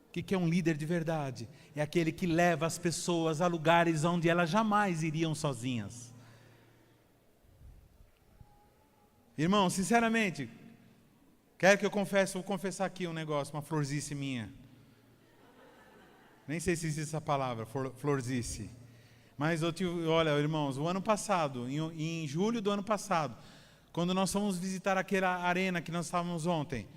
O que é um líder de verdade? É aquele que leva as pessoas a lugares onde elas jamais iriam sozinhas. Irmão, sinceramente, quero que eu confesse, vou confessar aqui um negócio, uma florzice minha. Nem sei se existe essa palavra, florzice. Mas olha, irmãos, o ano passado, em julho do ano passado, quando nós fomos visitar aquela arena que nós estávamos ontem,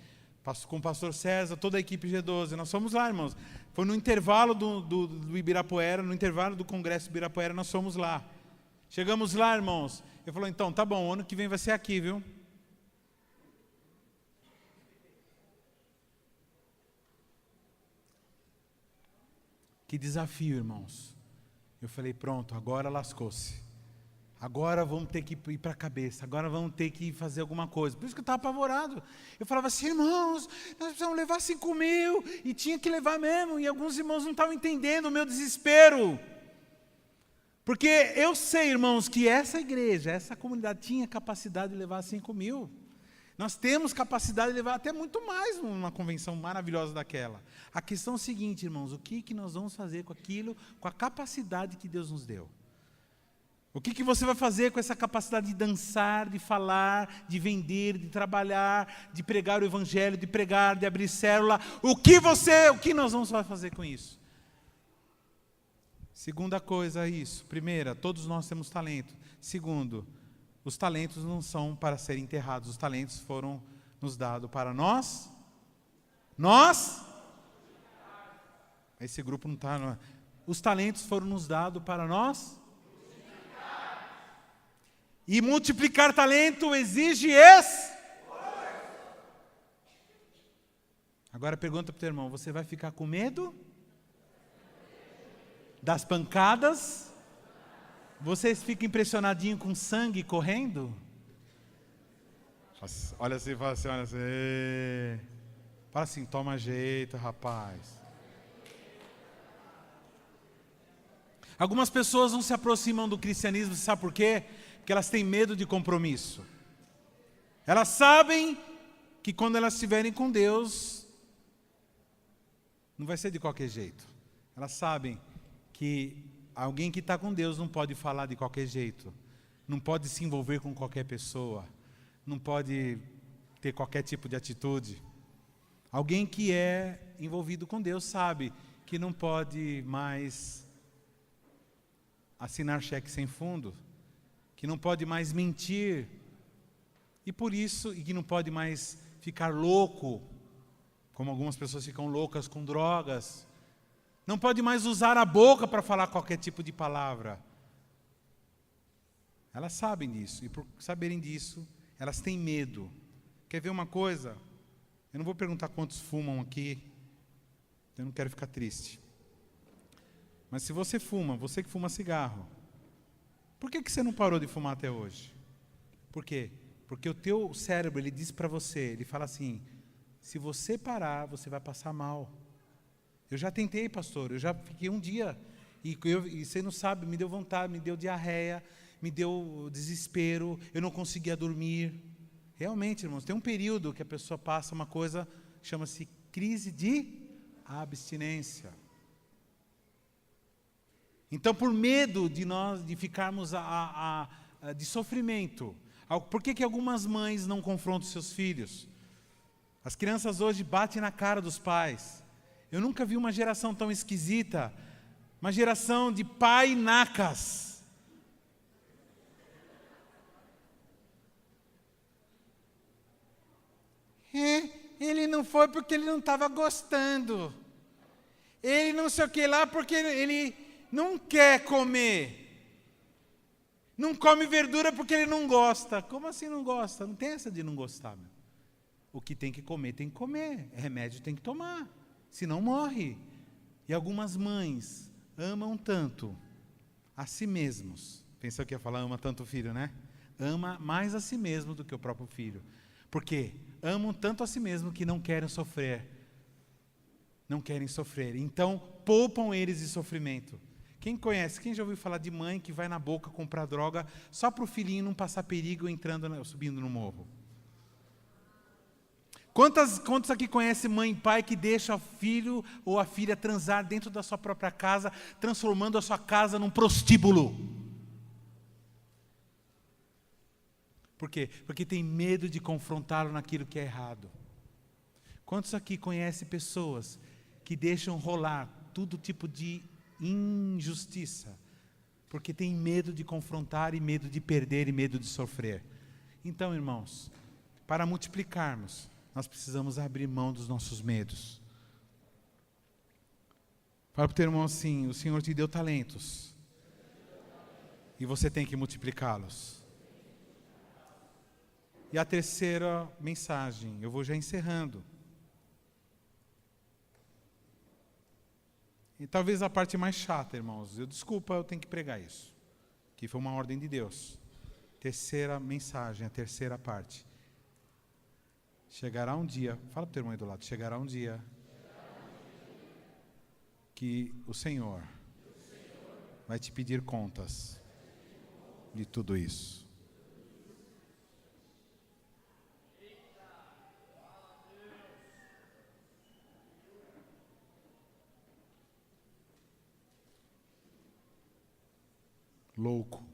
com o pastor César, toda a equipe G12, nós fomos lá, irmãos. Foi no intervalo do Ibirapuera, no intervalo do Congresso do Ibirapuera, nós fomos lá. Chegamos lá, irmãos. Ele falou, então, tá bom, ano que vem vai ser aqui, viu? Que desafio, irmãos. Eu falei, pronto, agora lascou-se. Agora vamos ter que ir para a cabeça, agora vamos ter que fazer alguma coisa. Por isso que eu estava apavorado. Eu falava assim, irmãos, nós precisamos levar 5.000, e tinha que levar mesmo, e alguns irmãos não estavam entendendo o meu desespero. Porque eu sei, irmãos, que essa igreja, essa comunidade tinha capacidade de levar 5.000. Nós temos capacidade de levar até muito mais numa convenção maravilhosa daquela. A questão é a seguinte, irmãos, o que nós vamos fazer com aquilo, com a capacidade que Deus nos deu? O que você vai fazer com essa capacidade de dançar, de falar, de vender, de trabalhar, de pregar o evangelho, de pregar, de abrir célula? O que nós vamos fazer com isso? Segunda coisa é isso. Primeira, todos nós temos talento. Segundo, os talentos não são para serem enterrados. Os talentos foram nos dados para nós. Esse grupo não está... Os talentos foram nos dados para nós. E multiplicar talento exige Agora pergunta para o teu irmão, você vai ficar com medo das pancadas? Vocês ficam impressionadinhos com sangue correndo? Olha assim, fala assim, olha assim. Fala assim, toma jeito, rapaz. Algumas pessoas não se aproximam do cristianismo, sabe por quê? Porque elas têm medo de compromisso. Elas sabem que quando elas estiverem com Deus, não vai ser de qualquer jeito. Elas sabem que alguém que está com Deus não pode falar de qualquer jeito, não pode se envolver com qualquer pessoa, não pode ter qualquer tipo de atitude. Alguém que é envolvido com Deus sabe que não pode mais assinar cheque sem fundo, que não pode mais mentir, e que não pode mais ficar louco, como algumas pessoas ficam loucas com drogas, não pode mais usar a boca para falar qualquer tipo de palavra. Elas sabem disso, e por saberem disso, elas têm medo. Quer ver uma coisa? Eu não vou perguntar quantos fumam aqui. Eu não quero ficar triste. Mas se você fuma, você que fuma cigarro, por que você não parou de fumar até hoje? Por quê? Porque o teu cérebro, ele diz para você, ele fala assim, se você parar, você vai passar mal. Eu já tentei, pastor, eu já fiquei um dia, e você não sabe, me deu vontade, me deu diarreia, me deu desespero, eu não conseguia dormir. Realmente, irmãos, tem um período que a pessoa passa uma coisa, chama-se crise de abstinência. Então, por medo de nós, de ficarmos de sofrimento, por que algumas mães não confrontam seus filhos? As crianças hoje batem na cara dos pais. Eu nunca vi uma geração tão esquisita, uma geração de pai nacas. Ele não foi porque ele não estava gostando. Ele não sei o que lá porque ele não quer comer. Não come verdura porque ele não gosta. Como assim não gosta? Não tem essa de não gostar, meu. O que tem que comer, tem que comer. Remédio tem que tomar. Senão morre. E algumas mães amam tanto a si mesmos. Pensou que ia falar ama tanto o filho, né? Ama mais a si mesmo do que o próprio filho. Por quê? Amam tanto a si mesmo que não querem sofrer. Não querem sofrer. Então, poupam eles de sofrimento. Quem conhece, quem já ouviu falar de mãe que vai na boca comprar droga só para o filhinho não passar perigo subindo no morro? Quantos aqui conhecem mãe e pai que deixa o filho ou a filha transar dentro da sua própria casa, transformando a sua casa num prostíbulo? Por quê? Porque tem medo de confrontá-lo naquilo que é errado. Quantos aqui conhecem pessoas que deixam rolar todo tipo de injustiça, porque tem medo de confrontar e medo de perder e medo de sofrer? Então, irmãos, para multiplicarmos, nós precisamos abrir mão dos nossos medos. Fala para o teu irmão assim, o Senhor te deu talentos e você tem que multiplicá-los. E a terceira mensagem, eu vou já encerrando. E talvez a parte mais chata, irmãos. Desculpa, eu tenho que pregar isso. Que foi uma ordem de Deus. Terceira mensagem, a terceira parte. Chegará um dia, fala para o teu irmão aí do lado, chegará um dia que o Senhor vai te pedir contas de tudo isso. Louco.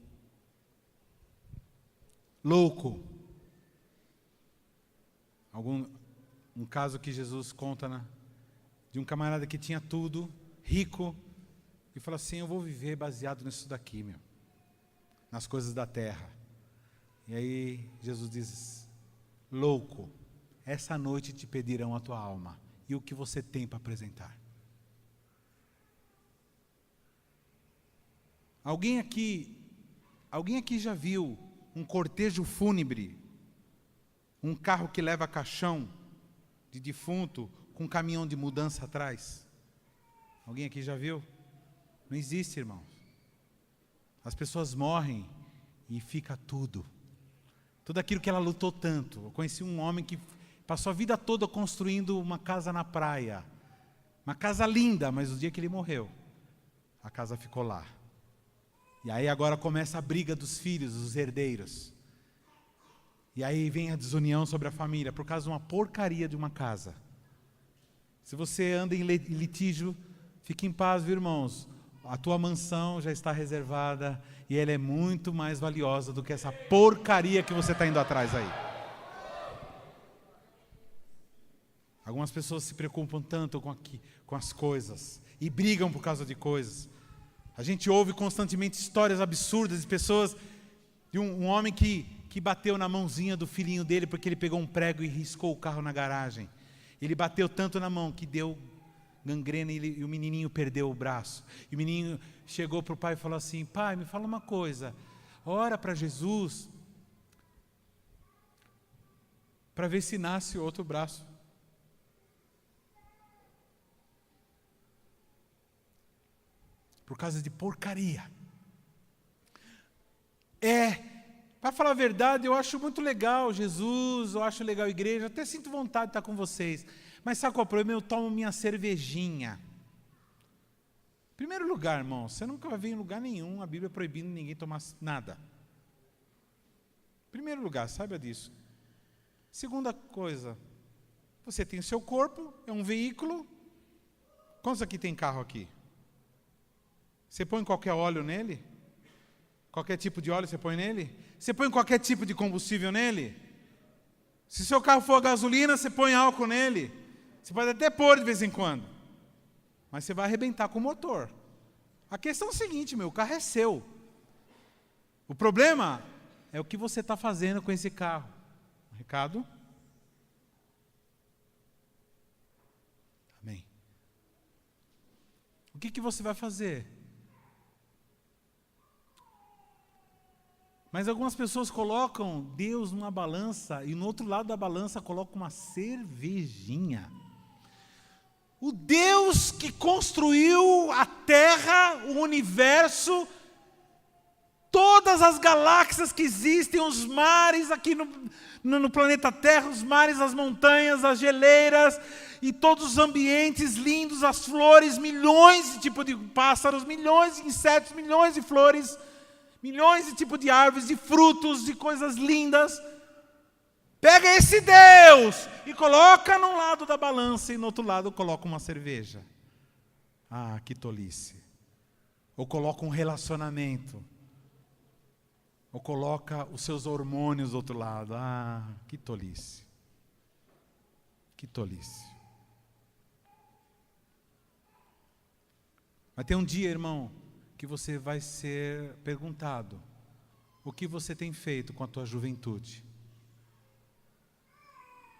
Um caso que Jesus conta, né, de um camarada que tinha tudo, rico, e falou assim, eu vou viver baseado nisso daqui, meu, nas coisas da terra. E aí Jesus diz, louco, essa noite te pedirão a tua alma, e o que você tem para apresentar? Alguém aqui já viu um cortejo fúnebre, um carro que leva caixão de defunto com um caminhão de mudança atrás? Alguém aqui já viu? Não existe, irmão. As pessoas morrem e fica tudo aquilo que ela lutou tanto. Eu conheci um homem que passou a vida toda construindo uma casa na praia, uma casa linda, mas o dia que ele morreu, a casa ficou lá. E aí agora começa a briga dos filhos, dos herdeiros. E aí vem a desunião sobre a família, por causa de uma porcaria de uma casa. Se você anda em litígio, fique em paz, viu, irmãos? A tua mansão já está reservada e ela é muito mais valiosa do que essa porcaria que você está indo atrás aí. Algumas pessoas se preocupam tanto com as coisas e brigam por causa de coisas. A gente ouve constantemente histórias absurdas de pessoas, de um homem que bateu na mãozinha do filhinho dele porque ele pegou um prego e riscou o carro na garagem. Ele bateu tanto na mão que deu gangrena e o menininho perdeu o braço. E o menino chegou para o pai e falou assim, pai, me fala uma coisa, ora para Jesus, para ver se nasce outro braço. por causa de porcaria. Para falar a verdade, eu acho muito legal Jesus, eu acho legal a igreja, até sinto vontade de estar com vocês. Mas sabe qual é o problema? Eu tomo minha cervejinha. Em primeiro lugar, irmão, você nunca vai ver em lugar nenhum a Bíblia proibindo ninguém tomar nada. Em primeiro lugar, saiba disso. Segunda coisa, você tem o seu corpo, é um veículo. Quantos aqui tem carro aqui? Você põe qualquer óleo nele? Qualquer tipo de óleo você põe nele? Você põe qualquer tipo de combustível nele? Se seu carro for a gasolina, você põe álcool nele. Você pode até pôr de vez em quando. Mas você vai arrebentar com o motor. A questão é o seguinte, o carro é seu. O problema é o que você está fazendo com esse carro. Recado? Amém. O que você vai fazer? Mas algumas pessoas colocam Deus numa balança e no outro lado da balança colocam uma cervejinha. O Deus que construiu a Terra, o universo, todas as galáxias que existem, os mares aqui no planeta Terra, os mares, as montanhas, as geleiras e todos os ambientes lindos, as flores, milhões de tipos de pássaros, milhões de insetos, milhões de flores, milhões de tipos de árvores, de frutos, de coisas lindas. Pega esse Deus e coloca num lado da balança e no outro lado coloca uma cerveja. Ah, que tolice. Ou coloca um relacionamento. Ou coloca os seus hormônios do outro lado. Ah, que tolice. Que tolice. Mas tem um dia, irmão, que você vai ser perguntado: o que você tem feito com a tua juventude?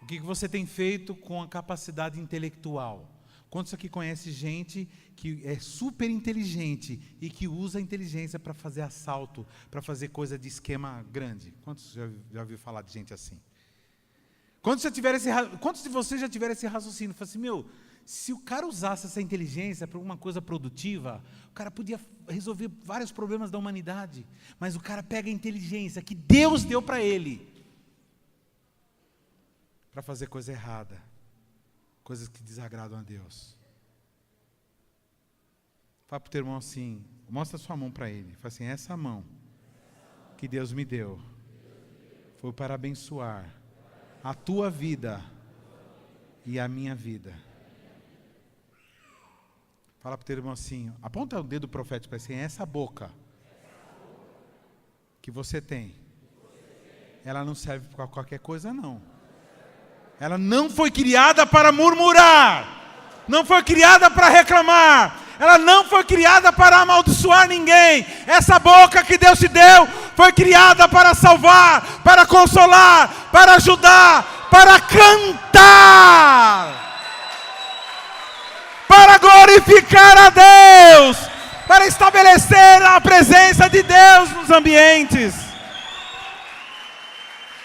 O que você tem feito com a capacidade intelectual? Quantos aqui conhecem gente que é super inteligente e que usa a inteligência para fazer assalto, para fazer coisa de esquema grande? Quantos já ouviu falar de gente assim? Quantos de vocês já tiveram esse raciocínio? Fala assim, se o cara usasse essa inteligência para alguma coisa produtiva, o cara podia resolver vários problemas da humanidade. Mas o cara pega a inteligência que Deus deu para ele para fazer coisa errada, coisas que desagradam a Deus. Fala para o teu irmão assim, mostra a sua mão para ele. Fala assim, essa mão que Deus me deu foi para abençoar a tua vida e a minha vida. Fala para o teu irmão assim, aponta o dedo profético para assim, essa boca que você tem, ela não serve para qualquer coisa não. Ela não foi criada para murmurar, não foi criada para reclamar, ela não foi criada para amaldiçoar ninguém. Essa boca que Deus te deu foi criada para salvar, para consolar, para ajudar, para cantar, para glorificar a Deus, para estabelecer a presença de Deus nos ambientes,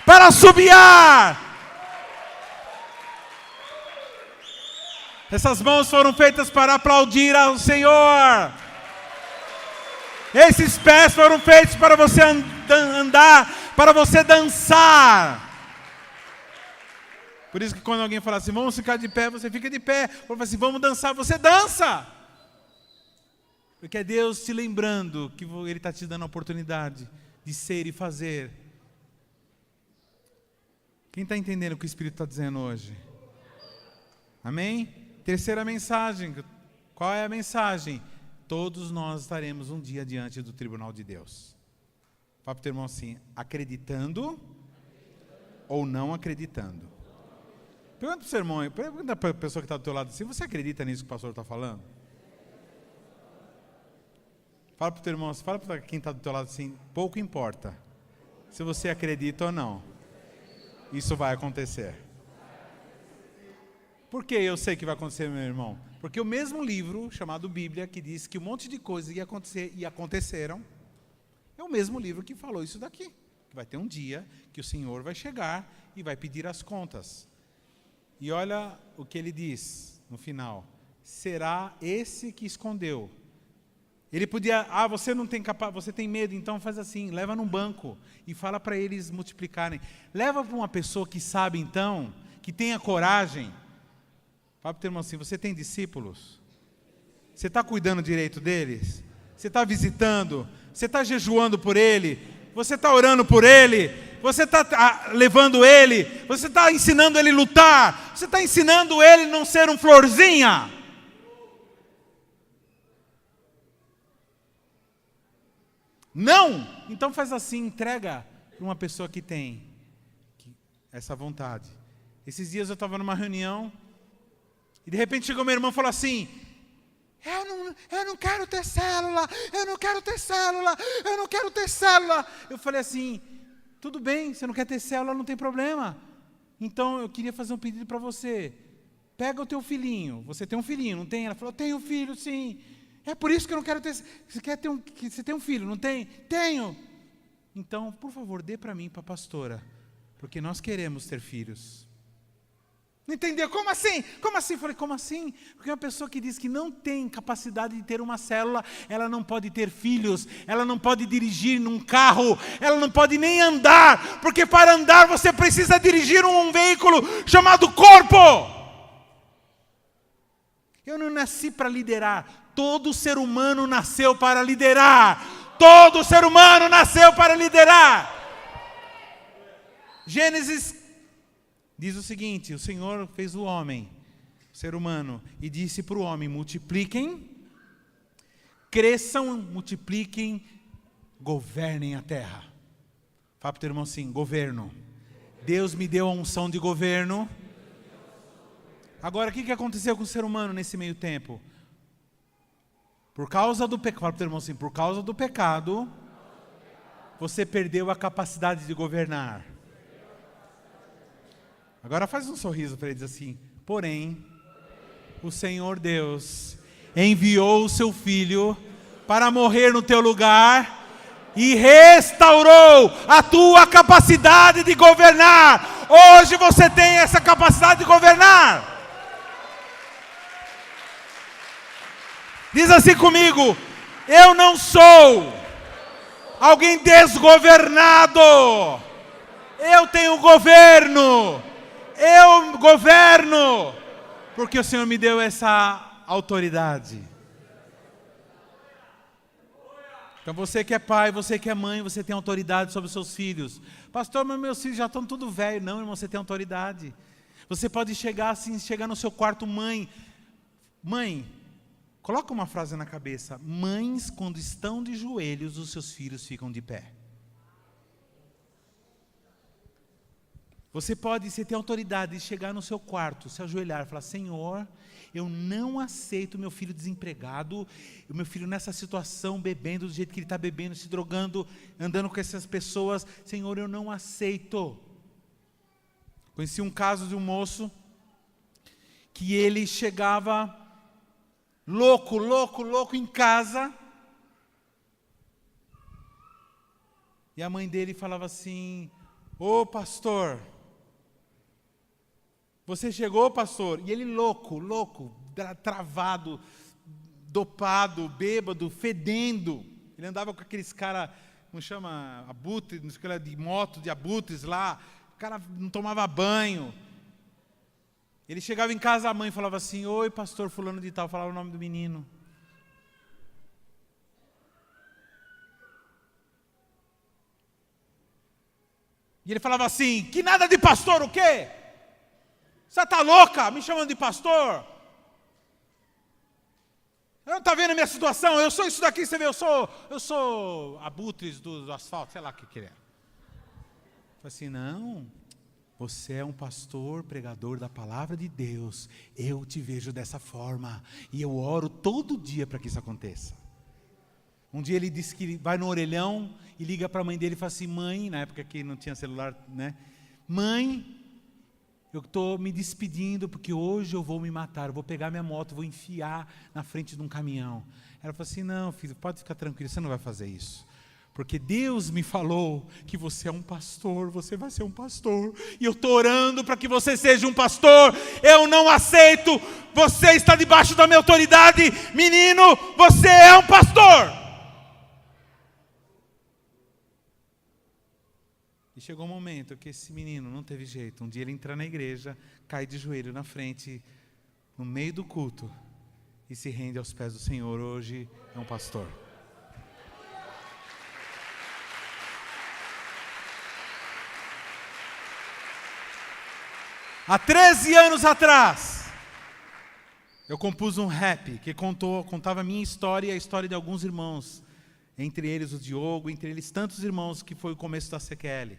para assobiar. Essas mãos foram feitas para aplaudir ao Senhor. Esses pés foram feitos para você andar, para você dançar. Por isso que quando alguém fala assim, vamos ficar de pé, você fica de pé. Quando fala assim, vamos dançar, você dança. Porque é Deus te lembrando que Ele está te dando a oportunidade de ser e fazer. Quem está entendendo o que o Espírito está dizendo hoje? Amém? Terceira mensagem. Qual é a mensagem? Todos nós estaremos um dia diante do tribunal de Deus. Fala para o teu irmão assim, acreditando ou não acreditando. Pergunta para o seu irmão, pergunta para a pessoa que está do teu lado assim, você acredita nisso que o pastor está falando? Fala para o teu irmão, fala para quem está do teu lado assim, pouco importa se você acredita ou não. Isso vai acontecer. Por que eu sei que vai acontecer, meu irmão? Porque o mesmo livro, chamado Bíblia, que diz que um monte de coisas ia acontecer e aconteceram, é o mesmo livro que falou isso daqui. Que vai ter um dia que o Senhor vai chegar e vai pedir as contas. E olha o que ele diz no final. Será esse que escondeu Ele podia, você não tem você tem medo, então faz assim, leva num banco e fala para eles multiplicarem. Leva para uma pessoa que sabe então, que tenha coragem. Fala para o teu irmão assim, você tem discípulos? Você está cuidando direito deles? Você está visitando? Você está jejuando por ele? Você está orando por ele? Você está levando ele? Você está ensinando ele a lutar? Você está ensinando ele a não ser um florzinha? Não? Então faz assim, entrega para uma pessoa que tem essa vontade. Esses dias eu estava numa reunião e de repente chegou meu irmão e falou assim, eu não quero ter célula, eu não quero ter célula, eu não quero ter célula. Eu falei assim, tudo bem, você não quer ter célula, não tem problema. Então eu queria fazer um pedido para você. Pega o teu filhinho, você tem um filhinho, não tem? Ela falou, tenho filho sim. É por isso que eu não quero ter. Você tem um filho, não tem? Tenho. Então, por favor, dê para mim, para a pastora, porque nós queremos ter filhos. Não entendeu? Como assim? Como assim? Falei, como assim? Porque uma pessoa que diz que não tem capacidade de ter uma célula, ela não pode ter filhos, ela não pode dirigir num carro, ela não pode nem andar, porque para andar você precisa dirigir um veículo chamado corpo. Eu não nasci para liderar. Todo ser humano nasceu para liderar. Todo ser humano nasceu para liderar. Gênesis diz o seguinte, o Senhor fez o homem, o ser humano, e disse para o homem, multipliquem, cresçam, multipliquem, governem a terra. Fala para o teu irmão assim, governo. Deus me deu a unção de governo. Agora, o que aconteceu com o ser humano nesse meio tempo? Por causa do pecado, fala para o teu irmão assim, por causa do pecado, você perdeu a capacidade de governar. Agora faz um sorriso para ele dizer assim, porém, o Senhor Deus enviou o seu Filho para morrer no teu lugar e restaurou a tua capacidade de governar. Hoje você tem essa capacidade de governar. Diz assim comigo, eu não sou alguém desgovernado, eu tenho governo, eu governo, porque o Senhor me deu essa autoridade. Então você que é pai, você que é mãe, você tem autoridade sobre os seus filhos. Pastor, mas meus filhos já estão tudo velho. Não, irmão, você tem autoridade. Você pode chegar assim, chegar no seu quarto, mãe, coloca uma frase na cabeça, mães quando estão de joelhos, os seus filhos ficam de pé. Você tem autoridade de chegar no seu quarto, se ajoelhar e falar, Senhor, eu não aceito meu filho desempregado, o meu filho nessa situação, bebendo do jeito que ele está bebendo, se drogando, andando com essas pessoas, Senhor, eu não aceito. Conheci um caso de um moço, que ele chegava louco em casa, e a mãe dele falava assim, ô pastor, você chegou, pastor? E ele louco, travado, dopado, bêbado, fedendo. Ele andava com aqueles caras, como chama, abutres, de moto de abutres lá. O cara não tomava banho. Ele chegava em casa, a mãe falava assim, oi pastor fulano de tal, falava o nome do menino. E ele falava assim, que nada de pastor o quê? Você está louca, me chamando de pastor? Eu não está vendo a minha situação? Eu sou isso daqui, você vê, eu sou abutres do asfalto, sei lá o que é. Eu falei assim, não, você é um pastor, pregador da palavra de Deus, eu te vejo dessa forma, e eu oro todo dia para que isso aconteça. Um dia ele disse que vai no orelhão e liga para a mãe dele e fala assim, mãe, na época que não tinha celular, né? Mãe, eu estou me despedindo porque hoje eu vou me matar, eu vou pegar minha moto, vou enfiar na frente de um caminhão. Ela falou assim, não filho, pode ficar tranquilo, você não vai fazer isso. Porque Deus me falou que você é um pastor, você vai ser um pastor. E eu estou orando para que você seja um pastor. Eu não aceito, você está debaixo da minha autoridade. Menino, você é um pastor. E chegou um momento que esse menino não teve jeito. Um dia ele entra na igreja, cai de joelho na frente, no meio do culto, e se rende aos pés do Senhor. Hoje é um pastor. Há 13 anos atrás, eu compus um rap que contava a minha história e a história de alguns irmãos. Entre eles o Diogo, entre eles tantos irmãos, que foi o começo da CQL.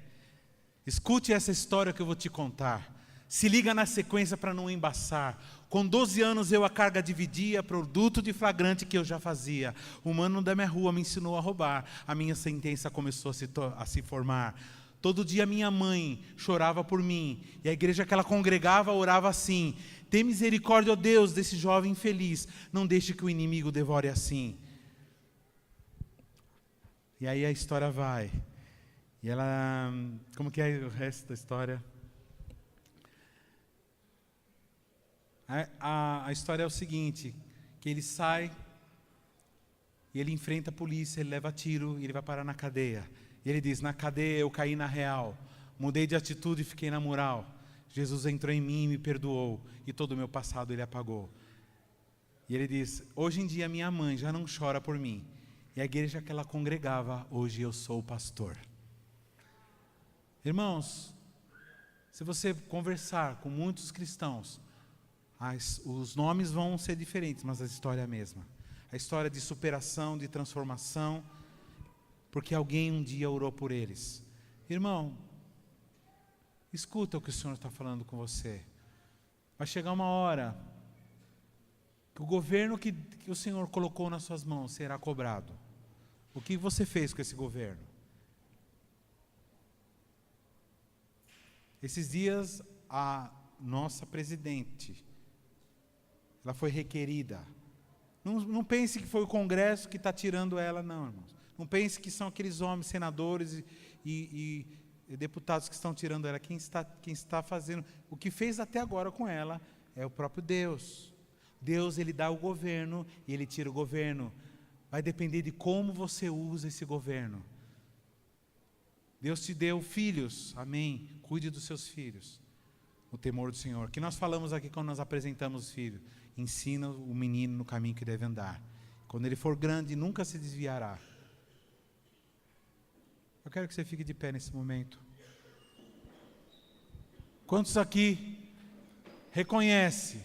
Escute essa história que eu vou te contar. Se liga na sequência para não embaçar. Com 12 anos eu a carga dividia, produto de flagrante que eu já fazia. O mano da minha rua me ensinou a roubar. A minha sentença começou a se formar. Todo dia minha mãe chorava por mim. E a igreja que ela congregava orava assim: tem misericórdia, ó Deus, desse jovem infeliz. Não deixe que o inimigo devore assim. E aí a história vai. E ela... Como que é o resto da história? A história é o seguinte, que ele sai e ele enfrenta a polícia, ele leva tiro e ele vai parar na cadeia. E ele diz: na cadeia eu caí na real, mudei de atitude e fiquei na moral. Jesus entrou em mim e me perdoou, e todo o meu passado ele apagou. E ele diz: hoje em dia minha mãe já não chora por mim, e a igreja que ela congregava, hoje eu sou o pastor. Irmãos, se você conversar com muitos cristãos, os nomes vão ser diferentes, mas a história é a mesma. A história de superação, de transformação, porque alguém um dia orou por eles. Irmão, escuta o que o Senhor está falando com você. Vai chegar uma hora que o governo que o Senhor colocou nas suas mãos será cobrado. O que você fez com esse governo? Esses dias, a nossa presidente, ela foi requerida. Não pense que foi o Congresso que está tirando ela, não, irmãos. Não pense que são aqueles homens, senadores e deputados que estão tirando ela. Quem está fazendo, o que fez até agora com ela, é o próprio Deus. Deus, ele dá o governo e ele tira o governo. Vai depender de como você usa esse governo. Deus te deu filhos, amém. Cuide dos seus filhos. O temor do Senhor. Que nós falamos aqui quando nós apresentamos os filhos. Ensina o menino no caminho que deve andar. Quando ele for grande, nunca se desviará. Eu quero que você fique de pé nesse momento. Quantos aqui reconhecem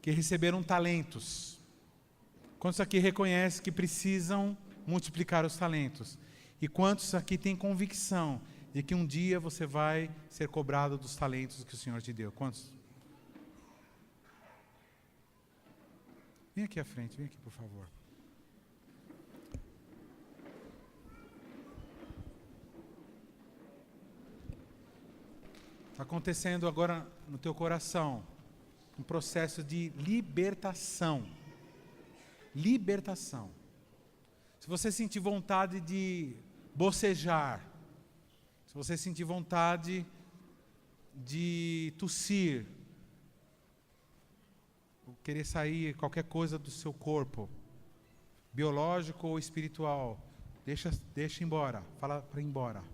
que receberam talentos? Quantos aqui reconhecem que precisam multiplicar os talentos? E quantos aqui têm convicção de que um dia você vai ser cobrado dos talentos que o Senhor te deu? Quantos? Vem aqui à frente, vem aqui, por favor. Está acontecendo agora no teu coração um processo de libertação. Libertação. Se você sentir vontade de bocejar, se você sentir vontade de tossir, ou querer sair qualquer coisa do seu corpo, biológico ou espiritual, deixa embora, fala para ir embora.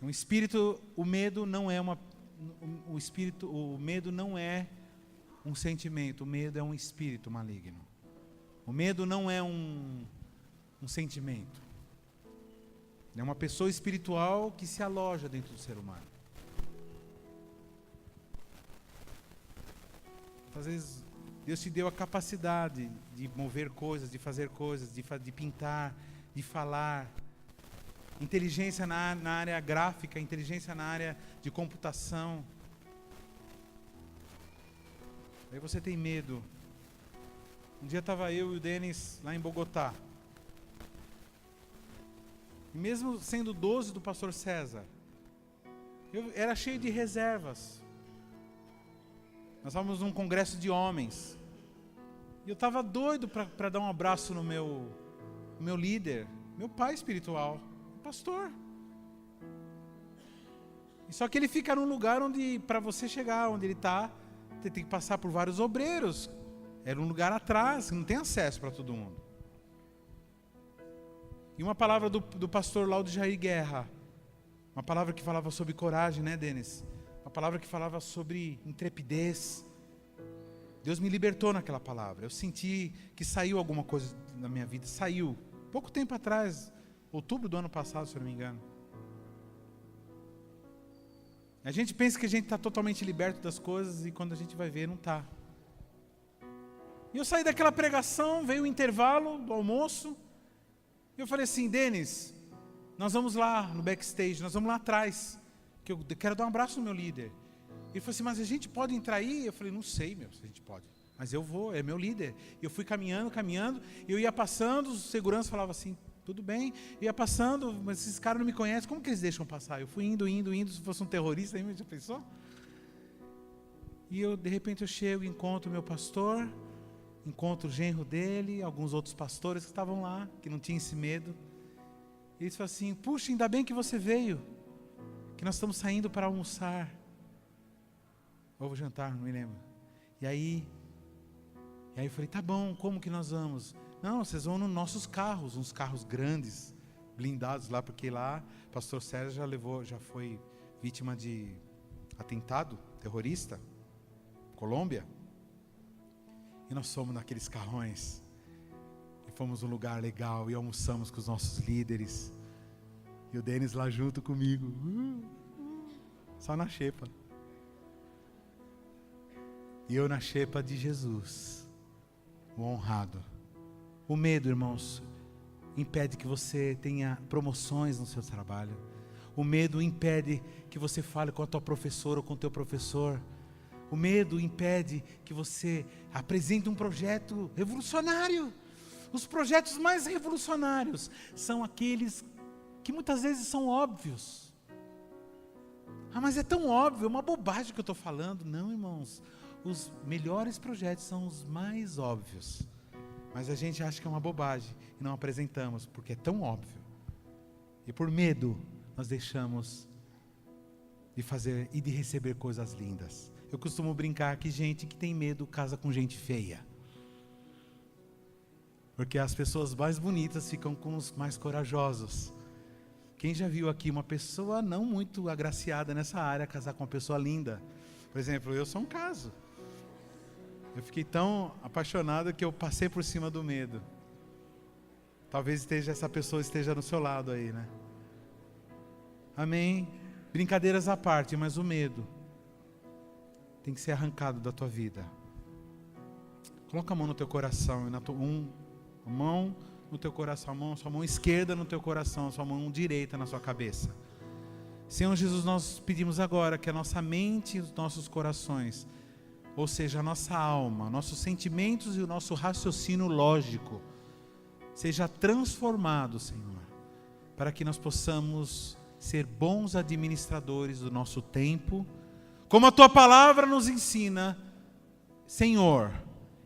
Um espírito, o medo não é o medo não é um sentimento, o medo é um espírito maligno. O medo não é um sentimento. É uma pessoa espiritual que se aloja dentro do ser humano. Às vezes, Deus te deu a capacidade de mover coisas, de fazer coisas, de pintar, de falar. Inteligência na área gráfica, inteligência na área de computação. Aí você tem medo. Um dia estava eu e o Denis lá em Bogotá. E mesmo sendo 12 do pastor César, eu era cheio de reservas. Nós estávamos num congresso de homens. E eu estava doido para dar um abraço no meu o meu líder, meu pai espiritual, o pastor. E só que ele fica num lugar onde, para você chegar onde ele está, você tem que passar por vários obreiros. Era um lugar atrás, não tem acesso para todo mundo. E uma palavra do pastor Laudo Jair Guerra, uma palavra que falava sobre coragem, né, Denis? Uma palavra que falava sobre intrepidez. Deus me libertou naquela palavra. Eu senti que saiu alguma coisa da minha vida. Saiu. Pouco tempo atrás, outubro do ano passado, se eu não me engano. A gente pensa que a gente está totalmente liberto das coisas e quando a gente vai ver, não está. E eu saí daquela pregação, veio o intervalo do almoço. E eu falei assim, Denis, nós vamos lá no backstage, nós vamos lá atrás, que eu quero dar um abraço no meu líder. Ele falou assim, mas a gente pode entrar aí? Eu falei, não sei, se a gente pode. Mas eu vou, é meu líder. E eu fui caminhando, eu ia passando, os seguranças falavam assim, tudo bem. Eu ia passando, mas esses caras não me conhecem, como que eles deixam passar? Eu fui indo, se fosse um terrorista, aí já pensou? E de repente eu chego, encontro o meu pastor, encontro o genro dele, alguns outros pastores que estavam lá, que não tinham esse medo. E eles falam assim, puxa, ainda bem que você veio, que nós estamos saindo para almoçar. Ou jantar, não me lembro. E aí eu falei, tá bom, como que nós vamos? Não, vocês vão nos nossos carros, uns carros grandes, blindados lá, porque lá o pastor Sérgio já foi vítima de atentado terrorista, Colômbia. E nós fomos naqueles carrões, e fomos num lugar legal, e almoçamos com os nossos líderes, e o Denis lá junto comigo, só na xepa. E eu na xepa de Jesus, o honrado. O medo, irmãos, impede que você tenha promoções no seu trabalho. O medo impede que você fale com a tua professora ou com o teu professor. O medo impede que você apresente um projeto revolucionário. Os projetos mais revolucionários são aqueles que muitas vezes são óbvios. Ah, mas é tão óbvio, é uma bobagem que eu estou falando. Não, irmãos. Os melhores projetos são os mais óbvios. Mas a gente acha que é uma bobagem e não apresentamos, porque é tão óbvio. E por medo, nós deixamos de fazer e de receber coisas lindas. Eu costumo brincar que gente que tem medo casa com gente feia. Porque as pessoas mais bonitas ficam com os mais corajosos. Quem já viu aqui uma pessoa não muito agraciada nessa área casar com uma pessoa linda? Por exemplo, eu sou um caso. Eu fiquei tão apaixonado que eu passei por cima do medo. Talvez essa pessoa esteja no seu lado aí, né? Amém? Brincadeiras à parte, mas o medo tem que ser arrancado da tua vida. Coloca a mão no teu coração, a mão no teu coração, sua mão esquerda no teu coração, sua mão direita na sua cabeça. Senhor Jesus, nós pedimos agora que a nossa mente e os nossos corações, ou seja, a nossa alma, nossos sentimentos e o nosso raciocínio lógico, seja transformado, Senhor, para que nós possamos ser bons administradores do nosso tempo, como a Tua Palavra nos ensina. Senhor,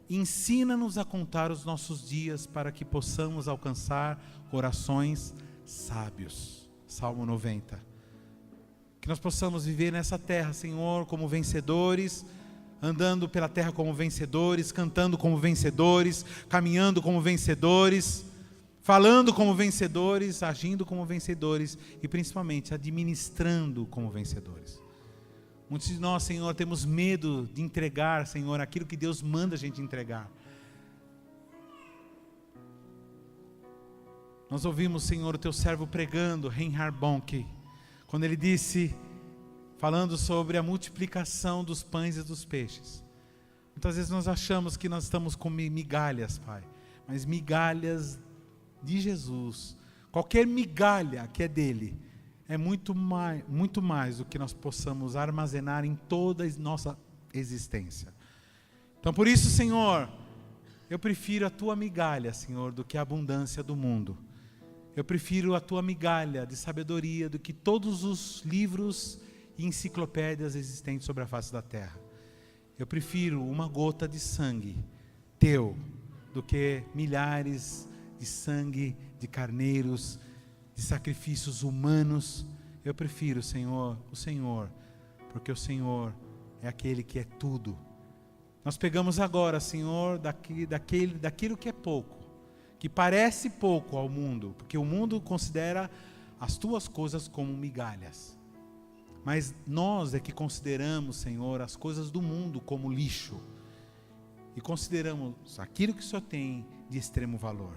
ensina-nos a contar os nossos dias para que possamos alcançar corações sábios. Salmo 90. Que nós possamos viver nessa terra, Senhor, como vencedores, andando pela terra como vencedores, cantando como vencedores, caminhando como vencedores, falando como vencedores, agindo como vencedores e principalmente administrando como vencedores. Muitos de nós, Senhor, temos medo de entregar, Senhor, aquilo que Deus manda a gente entregar. Nós ouvimos, Senhor, o Teu servo pregando, Reinhard Bonnke, quando ele disse, falando sobre a multiplicação dos pães e dos peixes. Muitas vezes nós achamos que nós estamos com migalhas, Pai, mas migalhas de Jesus, qualquer migalha que é dele, é muito mais do que nós possamos armazenar em toda a nossa existência. Então por isso, Senhor, eu prefiro a Tua migalha, Senhor, do que a abundância do mundo. Eu prefiro a Tua migalha de sabedoria do que todos os livros e enciclopédias existentes sobre a face da terra. Eu prefiro uma gota de sangue Teu do que milhares de sangue de carneiros, de sacrifícios humanos. Eu prefiro, Senhor, o Senhor, porque o Senhor é aquele que é tudo. Nós pegamos agora, Senhor, daquilo que é pouco, que parece pouco ao mundo, porque o mundo considera as tuas coisas como migalhas. Mas nós é que consideramos, Senhor, as coisas do mundo como lixo. E consideramos aquilo que só tem de extremo valor.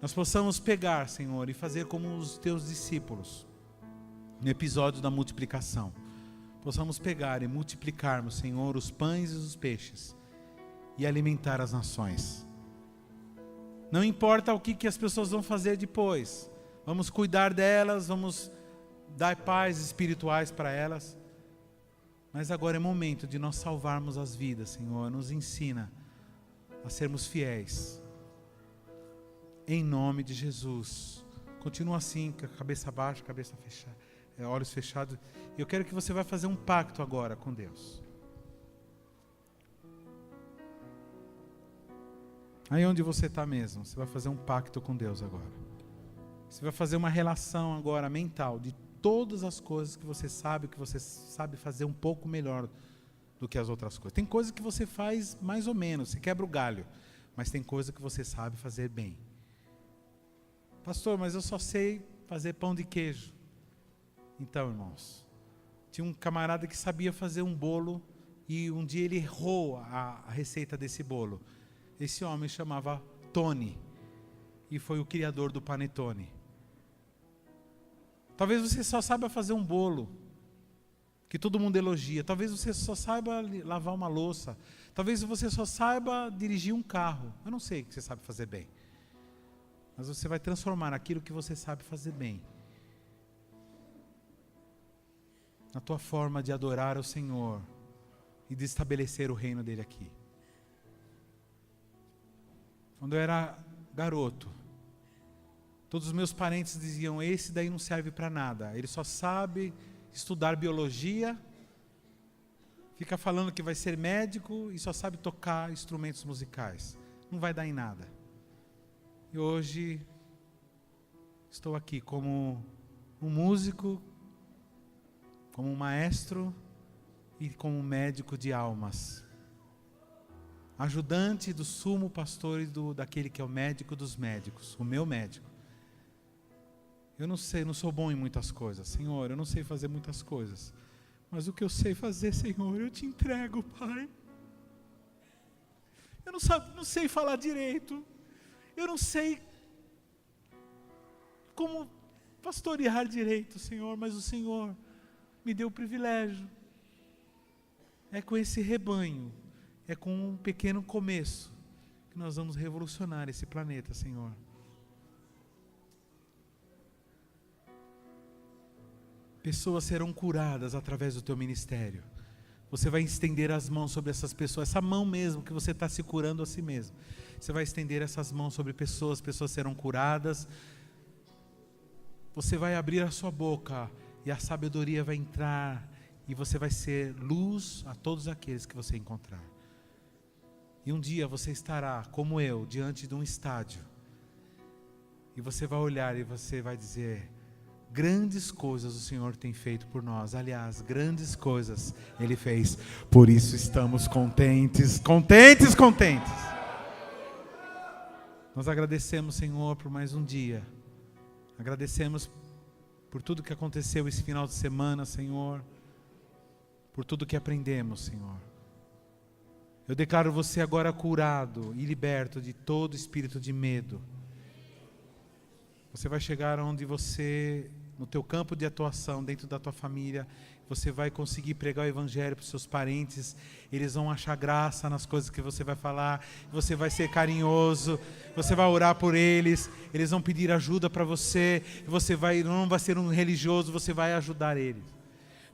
Nós possamos pegar, Senhor, e fazer como os teus discípulos, no episódio da multiplicação. Possamos pegar e multiplicarmos, Senhor, os pães e os peixes e alimentar as nações. Não importa o que as pessoas vão fazer depois. Vamos cuidar delas, vamos dar paz espirituais para elas. Mas agora é momento de nós salvarmos as vidas, Senhor. Nos ensina a sermos fiéis. Em nome de Jesus. Continua assim, com a cabeça baixa, cabeça fechada, olhos fechados. Eu quero que você vá fazer um pacto agora com Deus. Aí onde você está mesmo, você vai fazer um pacto com Deus agora. Você vai fazer uma relação agora mental de todas as coisas que você sabe fazer um pouco melhor do que as outras coisas. Tem coisa que você faz mais ou menos, você quebra o galho, mas tem coisa que você sabe fazer bem. Pastor, mas eu só sei fazer pão de queijo. Então, irmãos, tinha um camarada que sabia fazer um bolo e um dia ele errou a receita desse bolo. Esse homem chamava Tony e foi o criador do panetone. Talvez você só saiba fazer um bolo que todo mundo elogia. Talvez você só saiba lavar uma louça. Talvez você só saiba dirigir um carro. Eu não sei o que você sabe fazer bem. Mas você vai transformar aquilo que você sabe fazer bem na tua forma de adorar o Senhor e de estabelecer o reino dele aqui. Quando eu era garoto, todos os meus parentes diziam, esse daí não serve para nada, ele só sabe estudar biologia, fica falando que vai ser médico e só sabe tocar instrumentos musicais, não vai dar em nada. E hoje estou aqui como um músico, como um maestro e como um médico de almas. Ajudante do sumo pastor e daquele que é o médico dos médicos, o meu médico. Eu não sei, não sou bom em muitas coisas, Senhor, eu não sei fazer muitas coisas. Mas o que eu sei fazer, Senhor, eu te entrego, Pai. Eu não sei falar direito. Eu não sei como pastorear direito, Senhor, mas o Senhor me deu o privilégio. É com esse rebanho, é com um pequeno começo que nós vamos revolucionar esse planeta, Senhor. Pessoas serão curadas através do teu ministério. Você vai estender as mãos sobre essas pessoas, essa mão mesmo que você está se curando a si mesmo. Você vai estender essas mãos sobre pessoas serão curadas. Você vai abrir a sua boca e a sabedoria vai entrar e você vai ser luz a todos aqueles que você encontrar. E um dia você estará, como eu, diante de um estádio. E você vai olhar e você vai dizer, grandes coisas o Senhor tem feito por nós. Aliás, grandes coisas Ele fez. Por isso estamos contentes. Nós agradecemos, Senhor, por mais um dia. Agradecemos por tudo que aconteceu esse final de semana, Senhor. Por tudo que aprendemos, Senhor. Eu declaro você agora curado e liberto de todo espírito de medo. Você vai chegar onde você, no teu campo de atuação, dentro da tua família, você vai conseguir pregar o evangelho para os seus parentes, eles vão achar graça nas coisas que você vai falar, você vai ser carinhoso, você vai orar por eles, eles vão pedir ajuda para você, você não vai ser um religioso, você vai ajudar eles.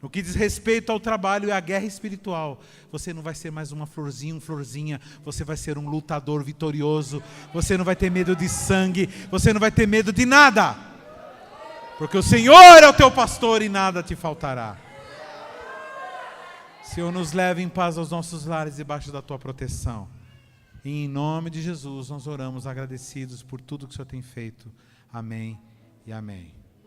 No que diz respeito ao trabalho e à guerra espiritual, você não vai ser mais uma florzinha, você vai ser um lutador vitorioso, você não vai ter medo de sangue, você não vai ter medo de nada, porque o Senhor é o teu pastor e nada te faltará. Senhor, nos leve em paz aos nossos lares debaixo da tua proteção. E em nome de Jesus nós oramos agradecidos por tudo que o Senhor tem feito. Amém e amém.